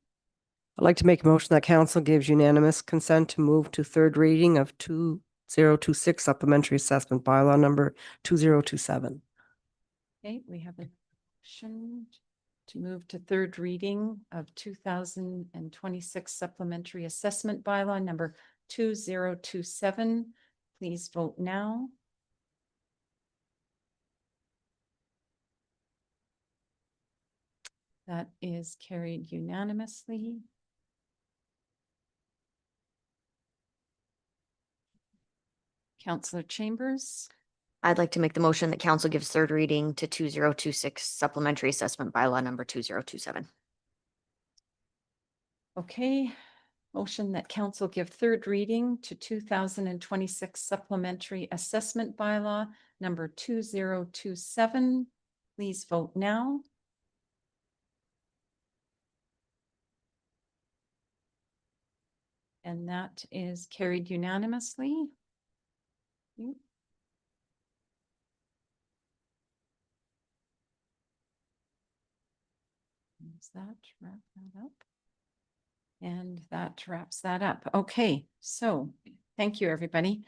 I'd like to make a motion that council gives unanimous consent to move to third reading of 2026 supplementary assessment bylaw number 2027. okay, we have a motion to move to third reading of 2026 supplementary assessment bylaw number 2027. Please vote now. That is carried unanimously. Councillor Chambers, I'd like to make the motion that council gives third reading to 2026 supplementary assessment bylaw number 2027. okay. Motion that council give third reading to 2026 supplementary assessment bylaw number 2027. Please vote now. And that is carried unanimously. Does that wrap that up? And that wraps that up. Okay, so thank you, everybody.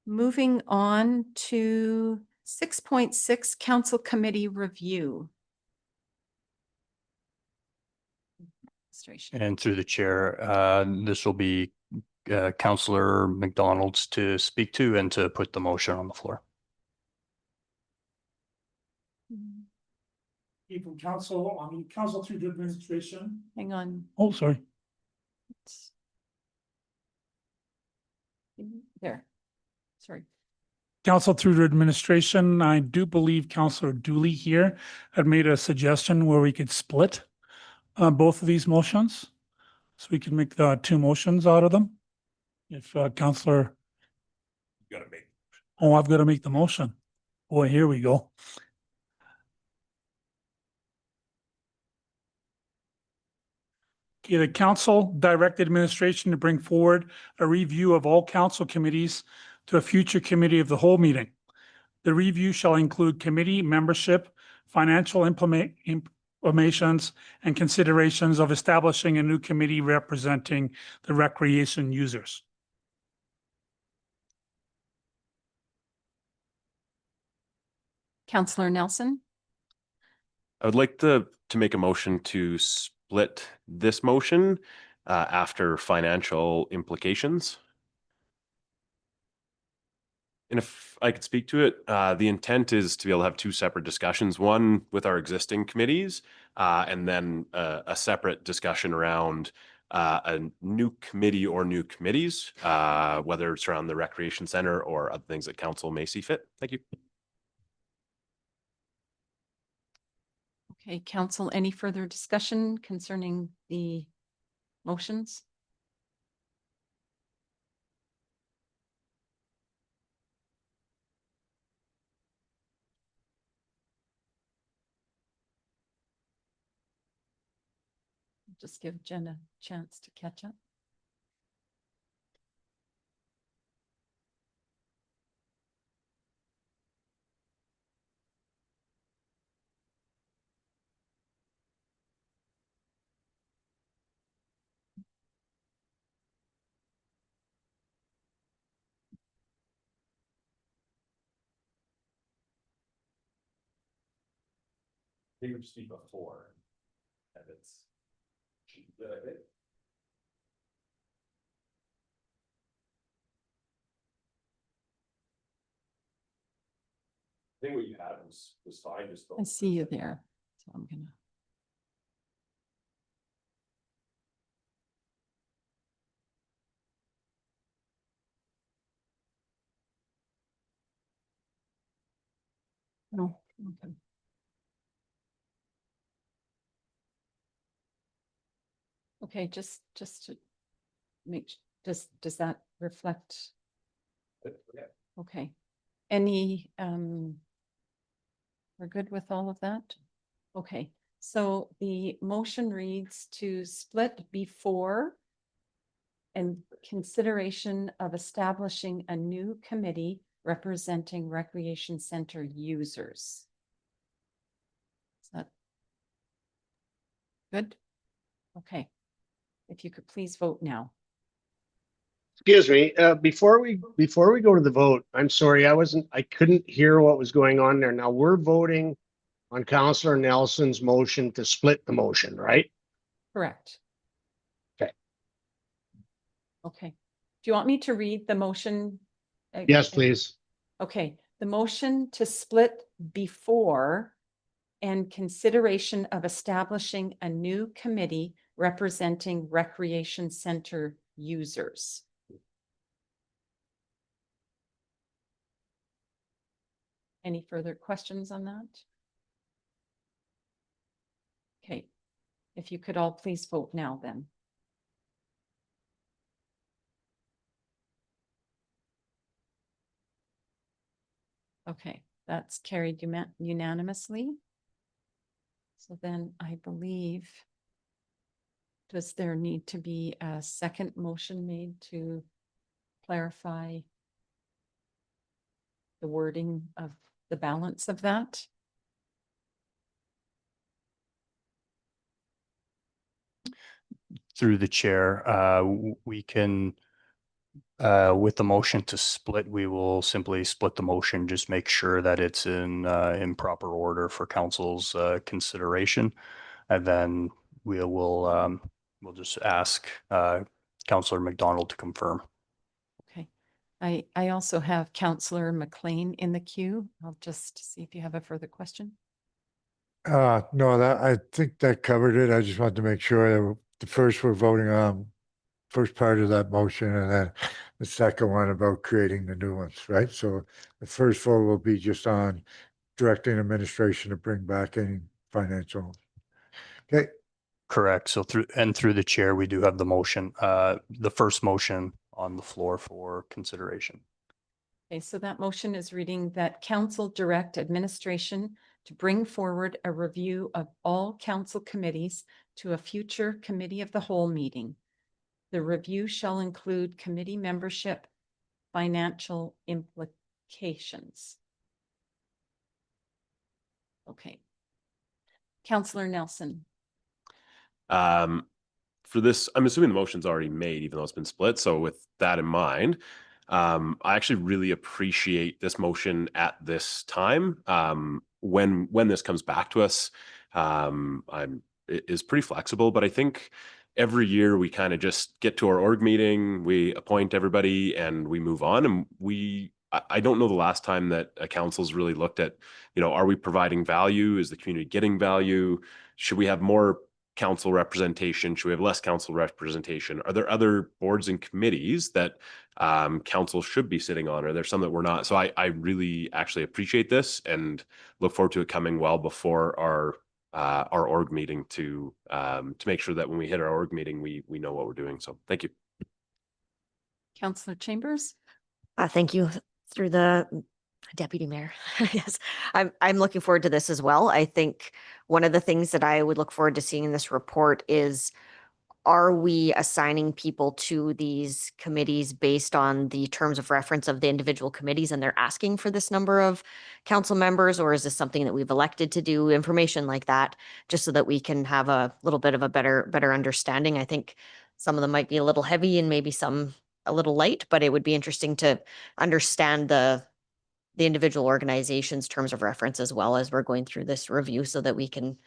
Moving on to 6.6 Council Committee Review. And through the chair, this will be Councillor McDonald's to speak to and to put the motion on the floor. From council, council through to administration. Hang on. Oh, sorry. There. Sorry. Council through to administration. I do believe Councillor Dooley here had made a suggestion where we could split both of these motions. So we can make the two motions out of them. If Councillor. You gotta make. Oh, I've got to make the motion. Boy, here we go. Okay, the council directed administration to bring forward a review of all council committees to a future committee of the whole meeting. The review shall include committee membership, financial implementations, and considerations of establishing a new committee representing the recreation users. Councillor Nelson. I would like to make a motion to split this motion after financial implications. And if I could speak to it, the intent is to be able to have two separate discussions, one with our existing committees, and then a separate discussion around a new committee or new committees, whether it's around the recreation center or other things that council may see fit. Thank you. Okay, council, any further discussion concerning the motions? Just give Jen a chance to catch up. They would speak before. And it's. I think what you had was fine. Just I see you there, so I'm gonna. No. Okay. Okay, just to make, does that reflect? Okay. Any, we're good with all of that? Okay, so the motion reads to split before and consideration of establishing a new committee representing recreation center users. Is that good? Okay. If you could please vote now. Excuse me, before we go to the vote, I'm sorry, I couldn't hear what was going on there. Now we're voting on Counselor Nelson's motion to split the motion, right? Correct. Okay. Okay. Do you want me to read the motion? Yes, please. Okay, the motion to split before and consideration of establishing a new committee representing recreation center users. Any further questions on that? Okay, if you could all please vote now then. Okay, that's carried unanimously. So then I believe, does there need to be a second motion made to clarify the wording of the balance of that? Through the chair, we can, with the motion to split, we will simply split the motion, just make sure that it's in proper order for council's consideration. And then we'll just ask Councillor McDonald to confirm. Okay. I also have Councillor McLean in the queue. I'll just see if you have a further question. No, I think that covered it. I just wanted to make sure that the first we're voting on first part of that motion, and then the second one about creating the new ones, right? So the first vote will be just on directing administration to bring back any financial. Okay. Correct. So through the chair, we do have the motion, the first motion on the floor for consideration. Okay, so that motion is reading that council direct administration to bring forward a review of all council committees to a future committee of the whole meeting. The review shall include committee membership, financial implications. Okay. Councillor Nelson. For this, I'm assuming the motion's already made, even though it's been split. So with that in mind, I actually really appreciate this motion at this time. When this comes back to us, it is pretty flexible, but I think every year we kind of just get to our org meeting, we appoint everybody and we move on. And I don't know the last time that a council's really looked at, are we providing value? Is the community getting value? Should we have more council representation? Should we have less council representation? Are there other boards and committees that council should be sitting on? Are there some that we're not? So I really actually appreciate this and look forward to it coming well before our org meeting to make sure that when we hit our org meeting, we know what we're doing. So thank you. Councillor Chambers. Thank you. Through the Deputy Mayor. Yes, I'm looking forward to this as well. I think one of the things that I would look forward to seeing in this report is, are we assigning people to these committees based on the terms of reference of the individual committees and they're asking for this number of council members, or is this something that we've elected to do? Information like that, just so that we can have a little bit of a better understanding. I think some of them might be a little heavy and maybe some a little light, but it would be interesting to understand the individual organization's terms of reference as well as we're going through this review, so that we can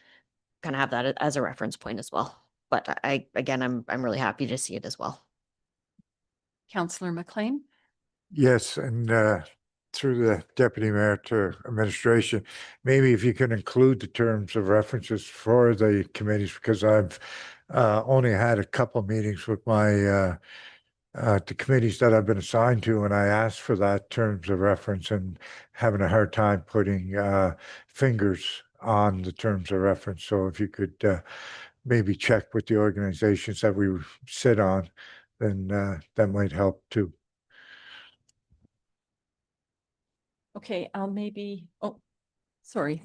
kind of have that as a reference point as well. But I'm really happy to see it as well. Councillor McLean. Yes, and through the deputy mayor to administration, maybe if you can include the terms of references for the committees, because I've only had a couple meetings with my the committees that I've been assigned to, and I asked for that terms of reference and having a hard time putting fingers on the terms of reference. So if you could maybe check with the organizations that we sit on, then that might help too. Okay, I'll maybe, oh, sorry,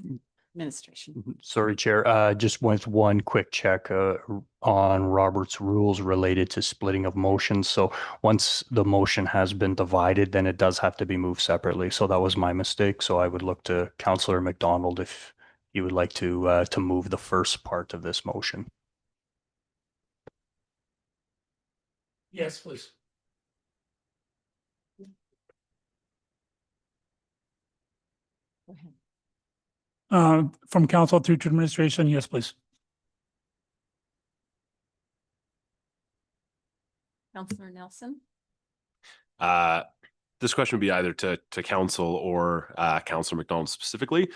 administration. Sorry, Chair. Just with one quick check on Robert's rules related to splitting of motions. So once the motion has been divided, then it does have to be moved separately. So that was my mistake. So I would look to Councillor McDonald if you would like to move the first part of this motion. Yes, please. Go ahead. From council through to administration, yes, please. Councillor Nelson? This question would be either to council or Councillor McDonald specifically.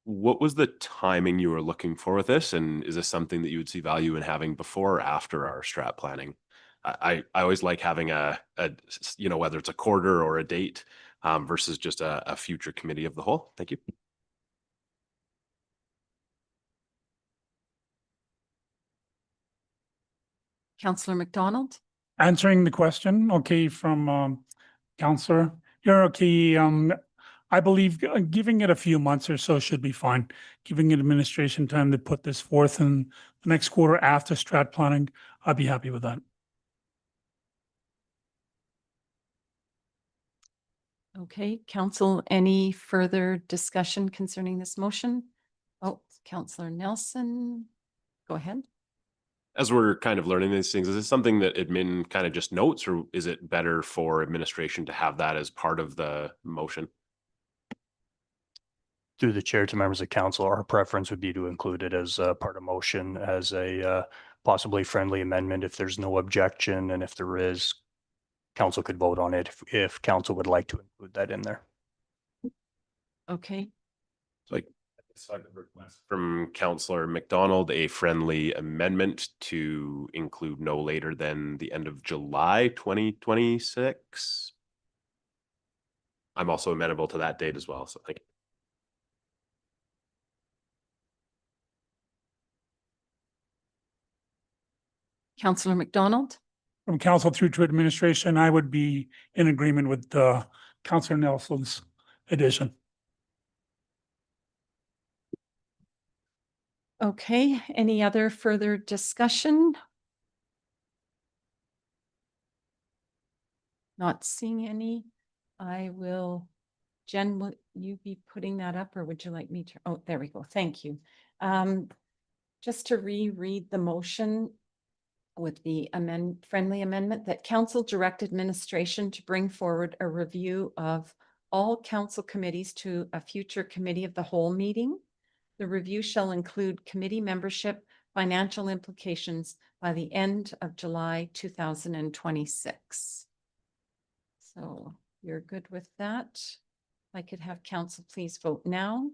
What was the timing you were looking for with this? And is this something that you would see value in having before or after our strat planning? I always like having a whether it's a quarter or a date versus just a future committee of the whole. Thank you. Councillor McDonald? Answering the question, okay, from Councillor, you're okay. I believe giving it a few months or so should be fine. Giving administration time to put this forth in the next quarter after strat planning, I'd be happy with that. Okay, council, any further discussion concerning this motion? Oh, Councillor Nelson, go ahead. As we're kind of learning these things, is this something that admin kind of just notes, or is it better for administration to have that as part of the motion? Through the chair to members of council, our preference would be to include it as a part of motion as a possibly friendly amendment if there's no objection, and if there is, council could vote on it if council would like to include that in there. Okay, Like from Councillor McDonald, a friendly amendment to include no later than the end of July 2026. I'm also amenable to that date as well. So thank you. Councillor McDonald? From council through to administration, I would be in agreement with Councillor Nelson's addition. Okay, any other further discussion? Not seeing any. I will, Jen, will you be putting that up or would you like me to? Oh, there we go. Thank you. Just to reread the motion with the friendly amendment that council direct administration to bring forward a review of all council committees to a future committee of the whole meeting. The review shall include committee membership, financial implications by the end of July 2026. So you're good with that? If I could have council please vote now.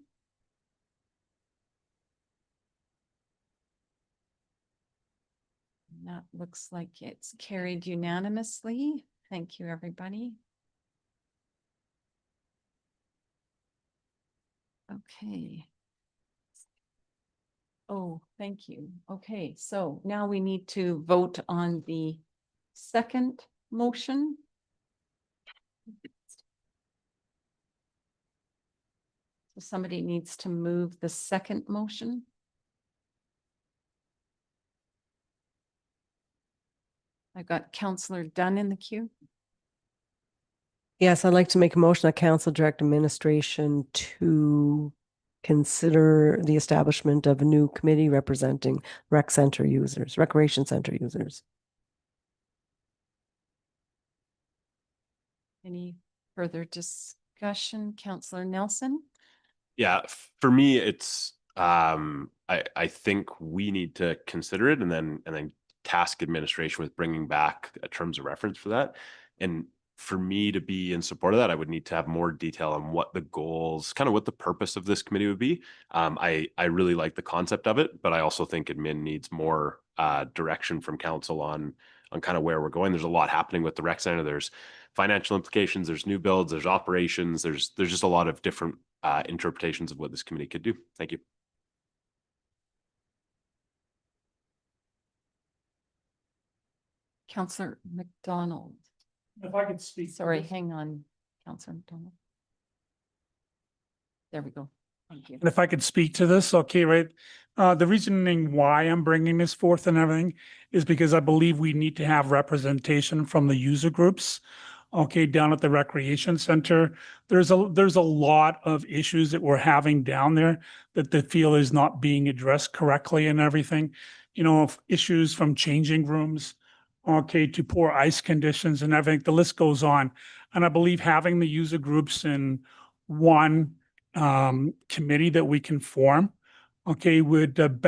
And that looks like it's carried unanimously. Thank you, everybody. Okay. Oh, thank you. Okay, so now we need to vote on the second motion. So somebody needs to move the second motion. I've got Councillor Dunn in the queue. Yes, I'd like to make a motion that council direct administration to consider the establishment of a new committee representing recreation center users. Any further discussion? Councillor Nelson? Yeah, for me, it's I think we need to consider it and then task administration with bringing back terms of reference for that. And for me to be in support of that, I would need to have more detail on what the goals, kind of what the purpose of this committee would be. I really like the concept of it, but I also think admin needs more direction from council on kind of where we're going. There's a lot happening with the rec center. There's financial implications, there's new builds, there's operations, there's just a lot of different interpretations of what this committee could do. Thank you. Councillor McDonald. If I could speak. to Sorry, this. hang on, Councillor McDonald. There we go. Thank you. And if I could speak to this, okay, right? The reasoning why I'm bringing this forth and everything is because I believe we need to have representation from the user groups. Okay, down at the recreation center, there's a lot of issues that we're having down there that they feel is not being addressed correctly and everything. You know, issues from changing rooms, okay, to poor ice conditions and everything. The list goes on. And I believe having the user groups in one committee that we can form, okay, would have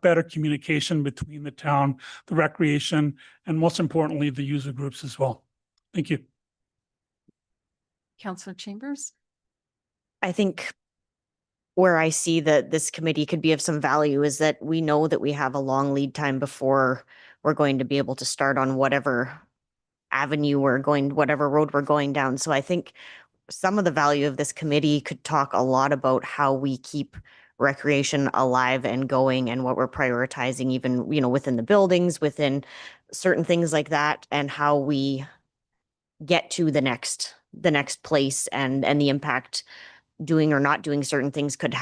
better communication between the town, the recreation, and most importantly, the user groups as well. Thank you. Councillor Chambers. I think where I see that this committee could be of some value is that we know that we have a long lead time before we're going to be able to start on whatever avenue we're going, whatever road we're going down. So I think some of the value of this committee could talk a lot about how we keep recreation alive and going and what we're prioritizing, even, you know, within the buildings, within certain things like that, and how we get to the next place and the impact doing or not doing certain things could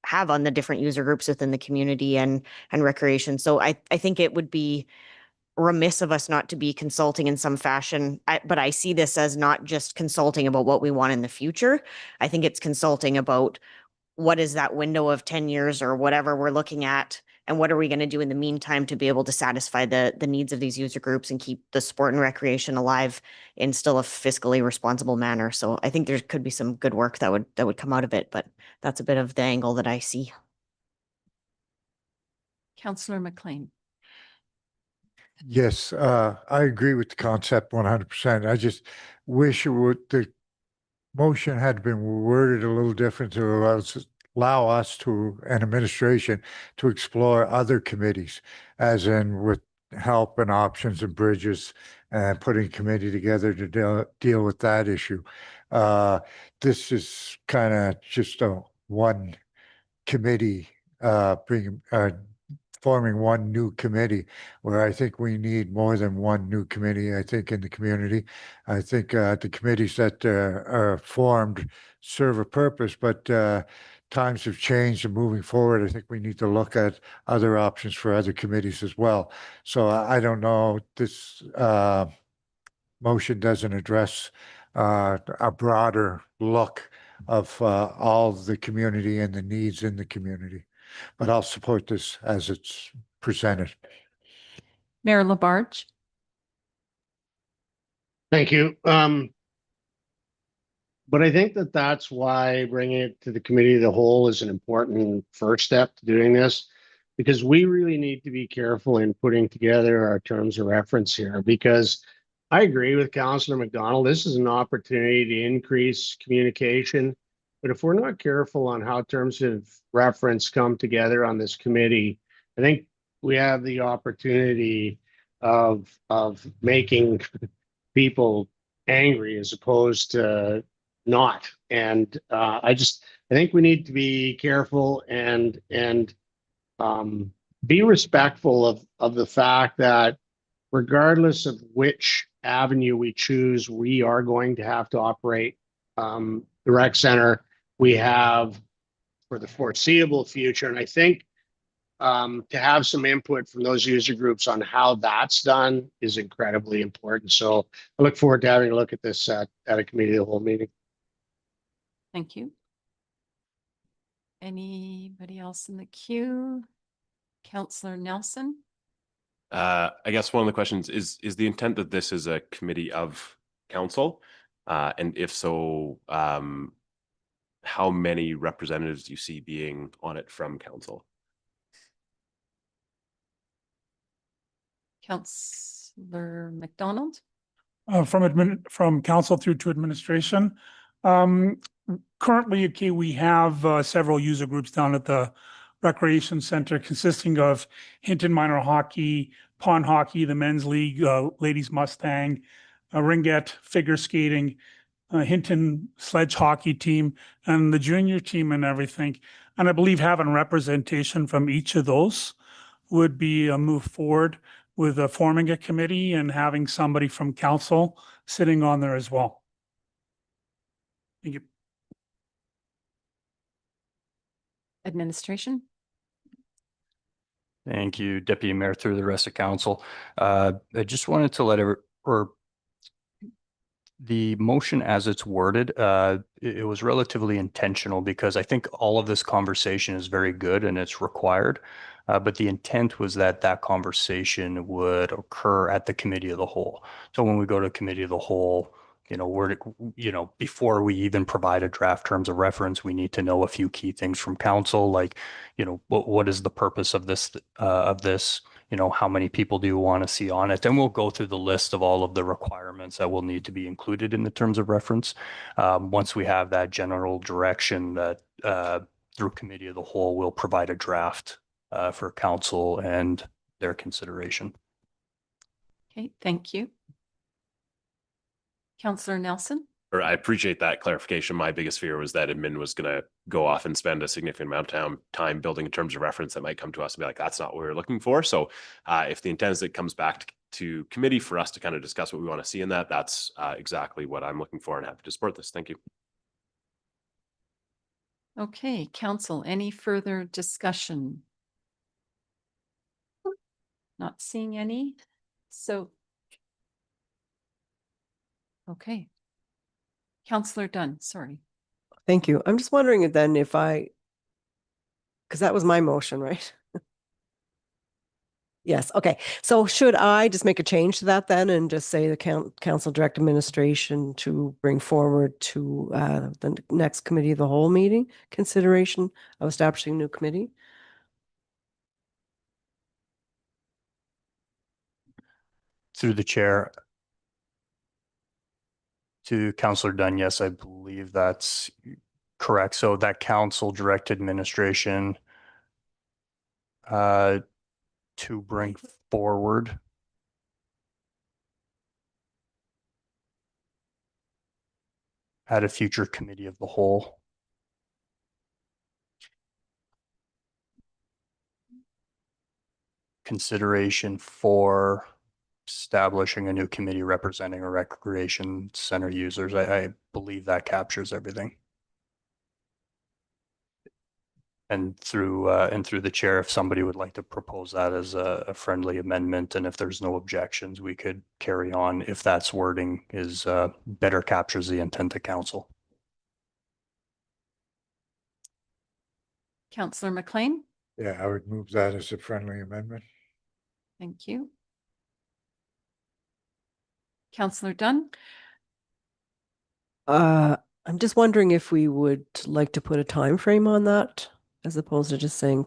have on the different user groups within the community and recreation. So I think it would be remiss of us not to be consulting in some fashion. But I see this as not just consulting about what we want in the future. I think it's consulting about what is that window of 10 years or whatever we're looking at, and what are we going to do in the meantime to be able to satisfy the needs of these user groups and keep the sport and recreation alive in still a fiscally responsible manner. So I think there could be some good work that would come out of it, but that's a bit of the angle that I see. Councillor McLean. Yes, I agree with the concept 100%. I just wish the motion had been worded a little different to allow us to, an administration, to explore other committees, as in with help and options and bridges, and putting a committee together to deal with that issue. This is kind of just a one committee, forming one new committee, where I think we need more than one new committee, I think, in the community. I think the committees that are formed serve a purpose, but times have changed, and moving forward, I think we need to look at other options for other committees as well. So I don't know, this motion doesn't address a broader look of all the community and the needs in the community. But I'll support this as it's presented. Mayor Labarge. Thank you. But I think that that's why bringing it to the committee of the whole is an important first step to doing this, because we really need to be careful in putting together our terms of reference here, because I agree with Councillor McDonald. This is an opportunity to increase communication. But if we're not careful on how terms of reference come together on this committee, I think we have the opportunity of making people angry as opposed to not. And I think we need to be careful and be respectful of the fact that regardless of which avenue we choose, we are going to have to operate the rec center we have for the foreseeable future. And I think to have some input from those user groups on how that's done is incredibly important. So I look forward to having a look at this at a committee of the whole meeting. Thank you. Anybody else in the queue? Councillor Nelson. I guess one of the questions is the intent that this is a committee of council? And if so, how many representatives do you see being on it from council? Councillor McDonald. From council through to administration. Currently, okay, we have several user groups down at the recreation center consisting of Hinton Minor Hockey, Pond Hockey, the Men's League, Ladies Mustang, Ringette Figure Skating, Hinton Sledge Hockey Team, and the junior team and everything. And I believe having representation from each of those would be a move forward with forming a committee and having somebody from council sitting on there as well. Thank you. Administration? Thank you, Deputy Mayor, through the rest of council. I just wanted to the motion as it's worded, it was relatively intentional because I think all of this conversation is very good and it's required. But the intent was that that conversation would occur at the committee of the whole. So when we go to committee of the whole, before we even provide a draft terms of reference, we need to know a few key things from council, like, what is the purpose of this, how many people do you want to see on it? And we'll go through the list of all of the requirements that will need to be included in the terms of reference. Once we have that general direction that through committee of the whole, we'll provide a draft for council and their consideration. Okay, thank you. Councillor Nelson? Or I appreciate that clarification. My biggest fear was that admin was going to go off and spend a significant amount of time building terms of reference that might come to us and be like, that's not what we were looking for. So if the intent is it comes back to committee for us to kind of discuss what we want to see in that, that's exactly what I'm looking for and happy to support this. Thank you. Okay, council, any further discussion? Not seeing any. So, okay. Councillor Dunn, sorry. Thank you. I'm just wondering then if because that was my motion, right? Yes. Okay. So should I just make a change to that then and just say the council direct administration to bring forward to the next committee of the whole meeting consideration of establishing a new committee? Through the chair, to Councillor Dunn, yes, I believe that's correct. So that council direct administration to bring forward at a future committee of the whole. Consideration for establishing a new committee representing a recreation center users. I believe that captures everything. And through the chair, if somebody would like to propose that as a friendly amendment, and if there's no objections, we could carry on if that's wording is better captures the intent of council. Councillor McLean? Yeah, I would move that as a friendly amendment. Thank you. Councillor Dunn? I'm just wondering if we would like to put a time frame on that as opposed to just saying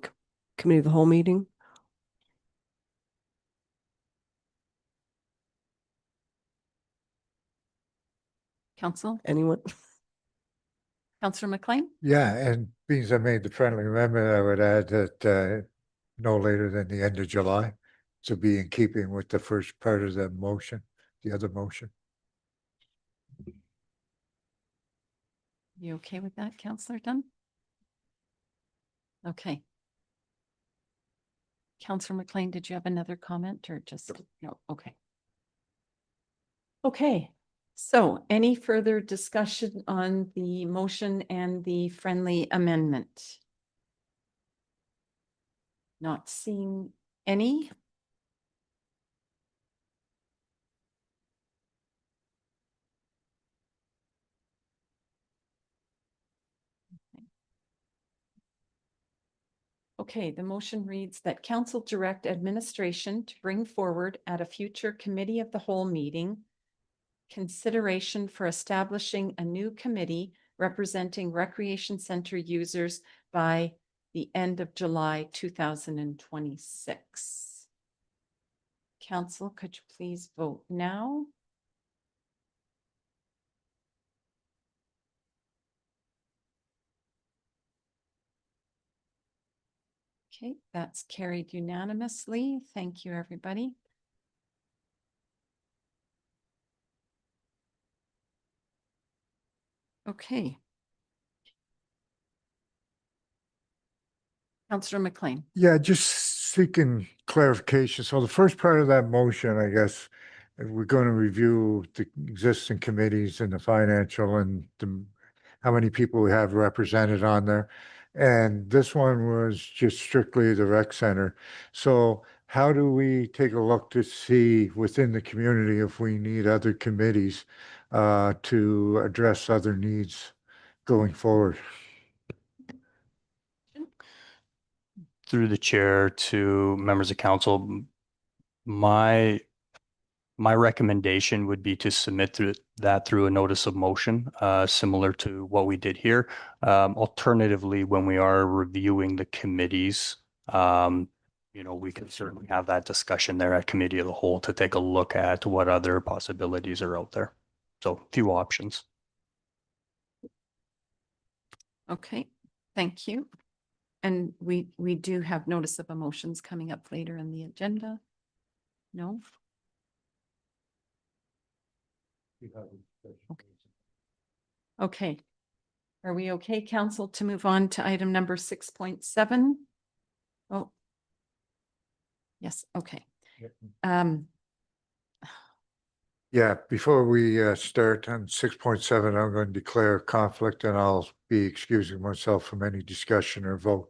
committee of the whole meeting. Council? Anyone? Councillor McLean? Yeah, and being I made the friendly amendment, I would add that no later than the end of July to be in keeping with the first part of the motion, the other motion. You okay with that, Councillor Dunn? Okay. Councillor McLean, did you have another comment or just, no, okay. Okay, so any further discussion on the motion and the friendly amendment? Not seeing any. Okay, the motion reads that council direct administration to bring forward at a future committee of the whole meeting consideration for establishing a new committee representing recreation center users by the end of July 2026. Council, could you please vote now? Okay, that's carried unanimously. Thank you, everybody. Okay. Councillor McLean. Yeah, just seeking clarification. So the first part of that motion, I guess, we're going to review the existing committees and the financial and how many people we have represented on there. And this one was just strictly the rec center. So how do we take a look to see within the community if we need other committees to address other needs going forward? Through the chair to members of council, my recommendation would be to submit through a notice of motion, similar to what we did here. Alternatively, when we are reviewing the committees, we can certainly have that discussion there at committee of the whole to take a look at what other possibilities are out there. So few options. Okay, thank you. And we do have notice of emotions coming up later in the agenda. No? Okay. Are we okay, council, to move on to item number 6.7? Oh. Yes, okay. Yeah, before we start on 6.7, I'm going to declare conflict and I'll be excusing myself from any discussion or vote.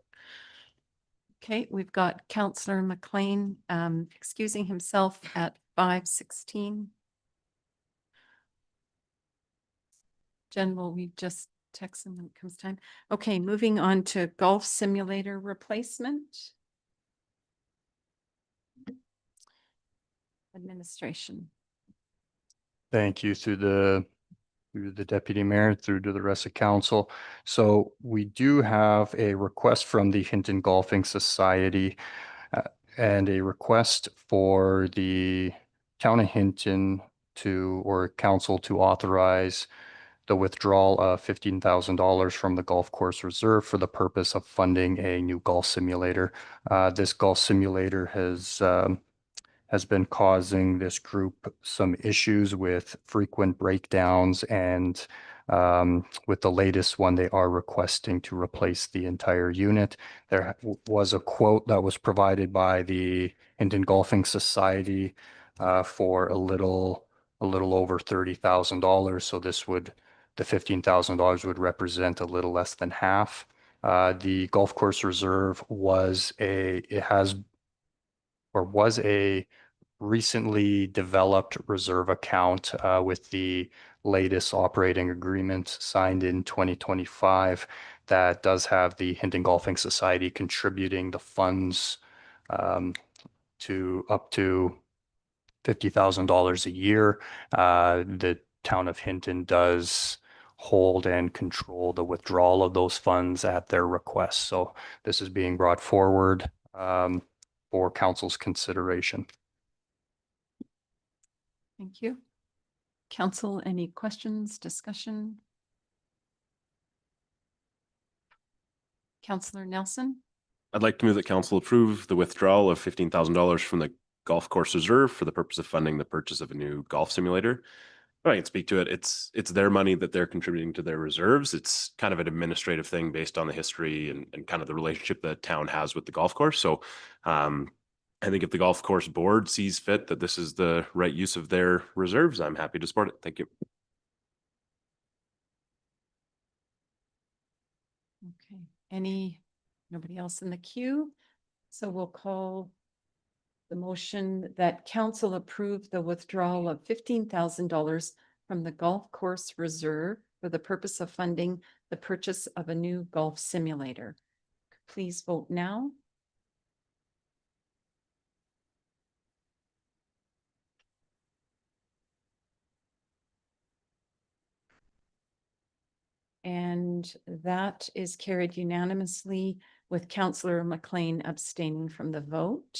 Okay, we've got Councillor McLean excusing himself at 5:16. Jen, will we just text him when it comes time? Okay, moving on to golf simulator replacement. Administration. Thank you through the deputy mayor, through to the rest of council. So we do have a request from the Hinton Golfing Society and a request for the town of Hinton or council to authorize the withdrawal of $15,000 from the golf course reserve for the purpose of funding a new golf simulator. This golf simulator has been causing this group some issues with frequent breakdowns, and with the latest one, they are requesting to replace the entire unit. There was a quote that was provided by the Hinton Golfing Society for a little over $30,000. So the $15,000 would represent a little less than half. The golf course reserve was a recently developed reserve account with the latest operating agreement signed in 2025 that does have the Hinton Golfing Society contributing the funds to up to $50,000 a year. The town of Hinton does hold and control the withdrawal of those funds at their request. So this is being brought forward for council's consideration. Thank you. Council, any questions, discussion? Councillor Nelson? I'd like to move that council approve the withdrawal of $15,000 from the golf course reserve for the purpose of funding the purchase of a new golf simulator. If I can speak to it, it's their money that they're contributing to their reserves. It's kind of an administrative thing based on the history and kind of the relationship that town has with the golf course. So I think if the golf course board sees fit that this is the right use of their reserves, I'm happy to support it. Thank you. Okay, nobody else in the queue? So we'll call the motion that council approve the withdrawal of $15,000 from the golf course reserve for the purpose of funding the purchase of a new golf simulator. Please vote now. And that is carried unanimously with Councillor McLean abstaining from the vote.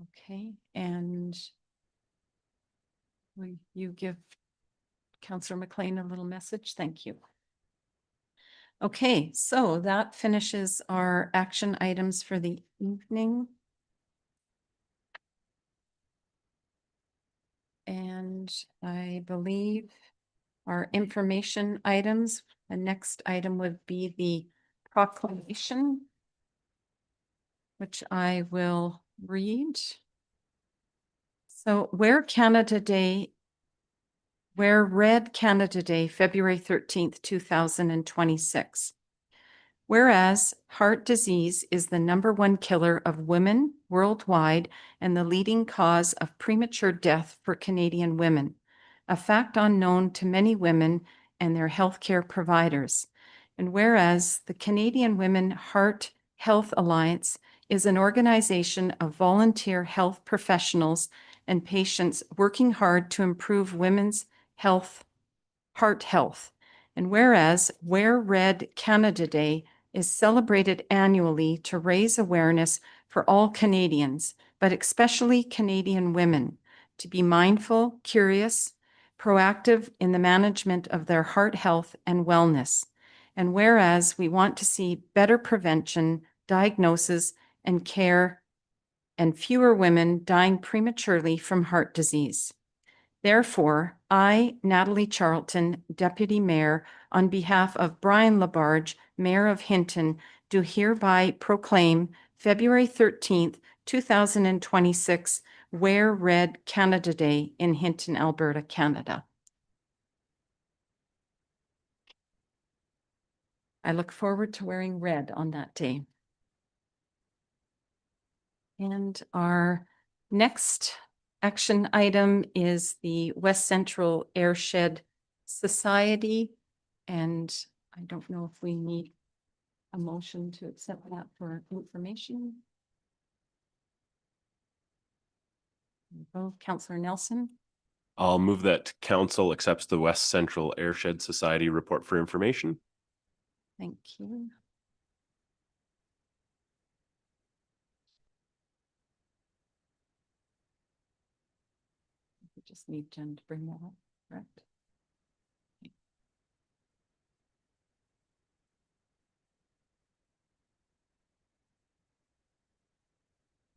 Okay, and will you give Councillor McLean a little message? Thank you. Okay, so that finishes our action items for the evening. And I believe our information items, the next item would be the proclamation, which I will read. So Wear Red Canada Day, February 13th, 2026. Whereas heart disease is the #1 killer of women worldwide and the leading cause of premature death for Canadian women, a fact unknown to many women and their healthcare providers. And whereas the Canadian Women Heart Health Alliance is an organization of volunteer health professionals and patients working hard to improve women's heart health. And whereas Wear Red Canada Day is celebrated annually to raise awareness for all Canadians, but especially Canadian women, to be mindful, curious, proactive in the management of their heart health and wellness. And whereas we want to see better prevention, diagnosis, and care, and fewer women dying prematurely from heart disease. Therefore, I, Natalie Charlton, Deputy Mayor, on behalf of Brian Labarge, Mayor of Hinton, do hereby proclaim February 13th, 2026, Wear Red Canada Day in Hinton, Alberta, Canada. I look forward to wearing red on that day. And our next action item is the West Central Airshed Society. And I don't know if we need a motion to accept that for information. Oh, Councillor Nelson. I'll move that council accepts the West Central Airshed Society report for information. Thank you. We just need Jen to bring that up, correct?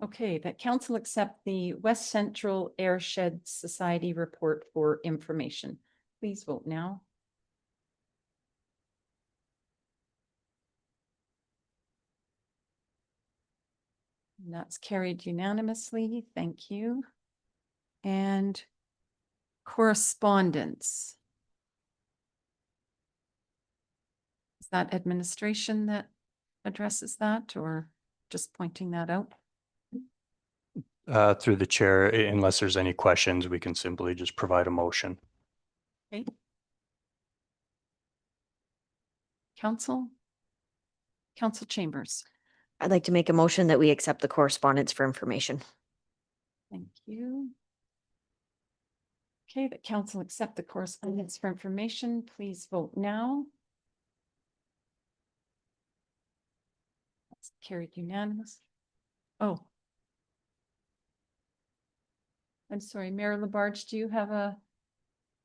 Okay, that council accept the West Central Airshed Society report for information. Please vote now. And that's carried unanimously. Thank you. And correspondence. Is that administration that addresses that, or just pointing that out? Through the chair, unless there's any questions, we can simply just provide a motion. Okay. Council Chambers. I'd like to make a motion that we accept the correspondence for information. Thank you. Okay, that council accept the correspondence for information. Please vote now. That's carried unanimous. Oh. I'm sorry, Mayor Labarge, do you have a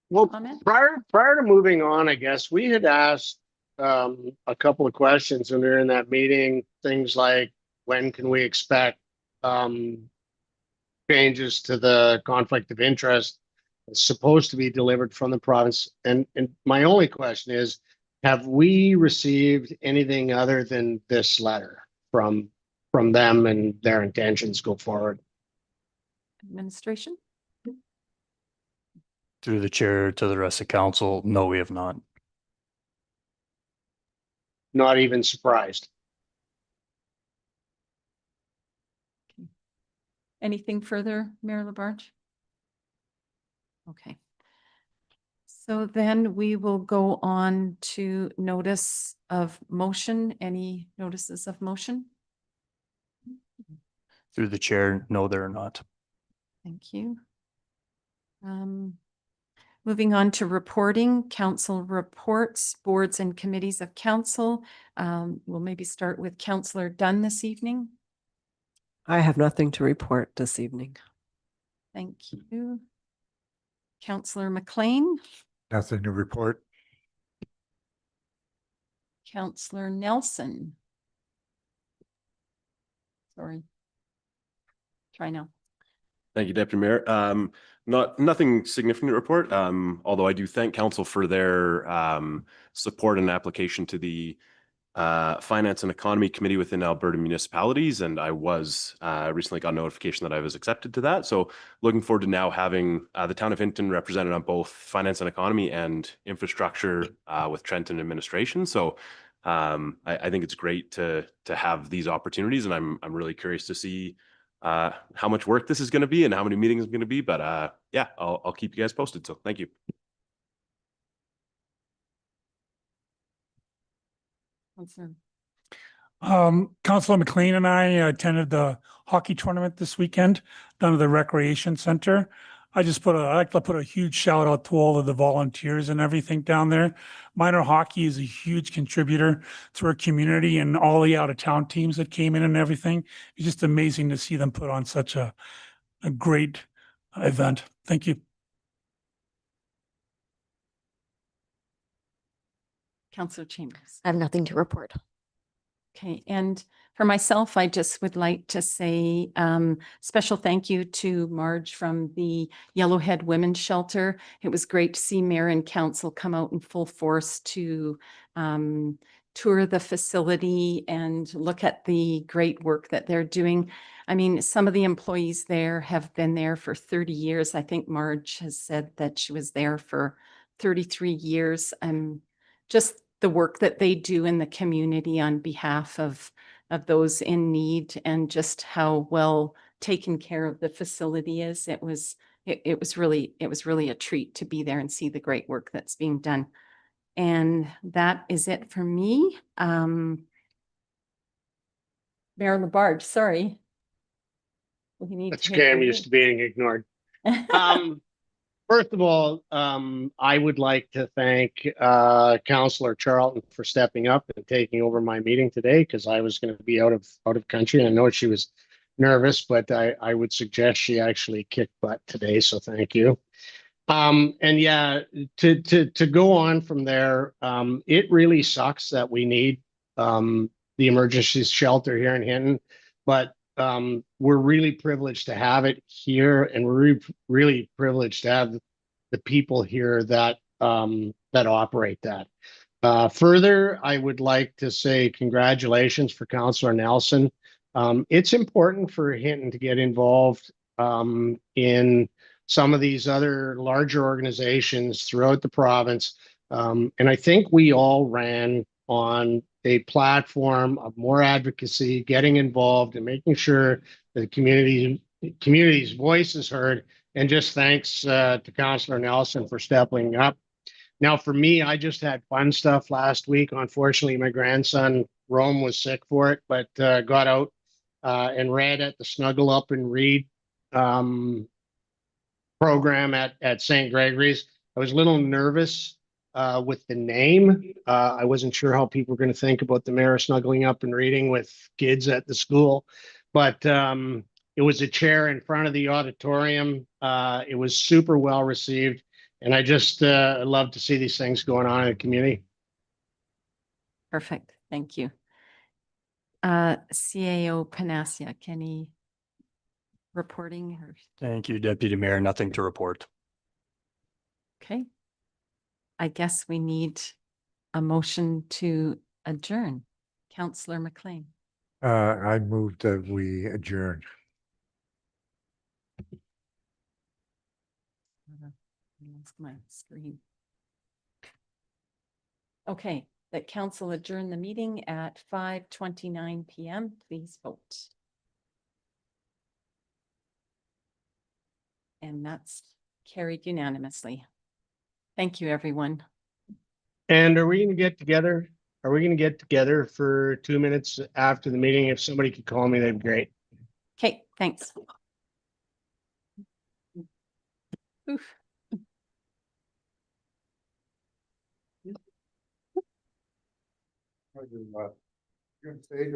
Well, comment? prior to moving on, I guess we had asked a couple of questions when we were in that meeting, things like when can we expect changes to the conflict of interest? It's supposed to be delivered from the province. And my only question is, have we received anything other than this letter from them and their intentions go forward? Administration? Through the chair to the rest of council, no, we have not. Not even surprised. Anything further, Mayor Labarge? Okay. So then we will go on to notice of motion. Any notices of motion? Through the chair, no, there are not. Thank you. Moving on to reporting, council reports, boards and committees of council. We'll maybe start with Councillor Dunn this evening. I have nothing to report this evening. Thank you. Councillor McLean, Nothing to report. Counselor Nelson. Sorry. Try now. Thank you, Deputy Mayor. Nothing significant to report, although I do thank council for their support and application to the Finance and Economy Committee within Alberta municipalities. And I was recently got notification that I was accepted to that. So looking forward to now having the town of Hinton represented on both Finance and Economy and Infrastructure with Trenton administration. So I think it's great to have these opportunities, and I'm really curious to see how much work this is going to be and how many meetings it's going to be. But yeah, I'll keep you guys posted. So thank you. Councilor McLean and I attended the hockey tournament this weekend down at the Recreation Center. I like to put a huge shout out to all of the volunteers and everything down there. Minor hockey is a huge contributor to our community, and all the out of town teams that came in and everything. It's just amazing to see them put on such a great event. Thank you. Counselor Chambers. I have nothing to report. Okay, and for myself, I just would like to say special thank you to Marge from the Yellowhead Women's Shelter. It was great to see Mayor and Council come out in full force to tour the facility and look at the great work that they're doing. I mean, some of the employees there have been there for 30 years. I think Marge has said that she was there for 33 years. Just the work that they do in the community on behalf of those in need, and just how well taken care of the facility is. It was really a treat to be there and see the great work that's being done. And that is it for me. Mayor Labarge, sorry. That's okay. I'm used to being ignored. First of all, I would like to thank Councillor Charlton for stepping up and taking over my meeting today, because I was going to be out of country. I know she was nervous, but I would suggest she actually kicked butt today. So thank you. And yeah, to go on from there, it really sucks that we need the emergency shelter here in Hinton, but we're really privileged to have it here, and we're really privileged to have the people here that operate that. Further, I would like to say congratulations for Councillor Nelson. It's important for Hinton to get involved in some of these other larger organizations throughout the province. And I think we all ran on a platform of more advocacy, getting involved and making sure that the community's voice is heard. And just thanks to Councillor Nelson for stepping up. Now, for me, I just had fun stuff last week. Unfortunately, my grandson, Rome, was sick for it, but got out and read at the Snuggle Up and Read program at St. Gregory's. I was a little nervous with the name. I wasn't sure how people were going to think about the mayor snuggling up and reading with kids at the school, but it was a chair in front of the auditorium. It was super well received, and I just love to see these things going on in the community. Perfect. Thank you. CAO Panacea, Kenny reporting or? Thank you, Deputy Mayor. Nothing to report. Okay. I guess we need a motion to adjourn. Councillor McLean. I move that we adjourn. I lost my screen. Okay, that council adjourn the meeting at 5:29 p.m. Please vote. And that's carried unanimously. Thank you, everyone. And are we going to get together? Are we going to get together for 2 minutes after the meeting? If somebody could call me, that'd be great. Okay, thanks. Oof. You're gonna say to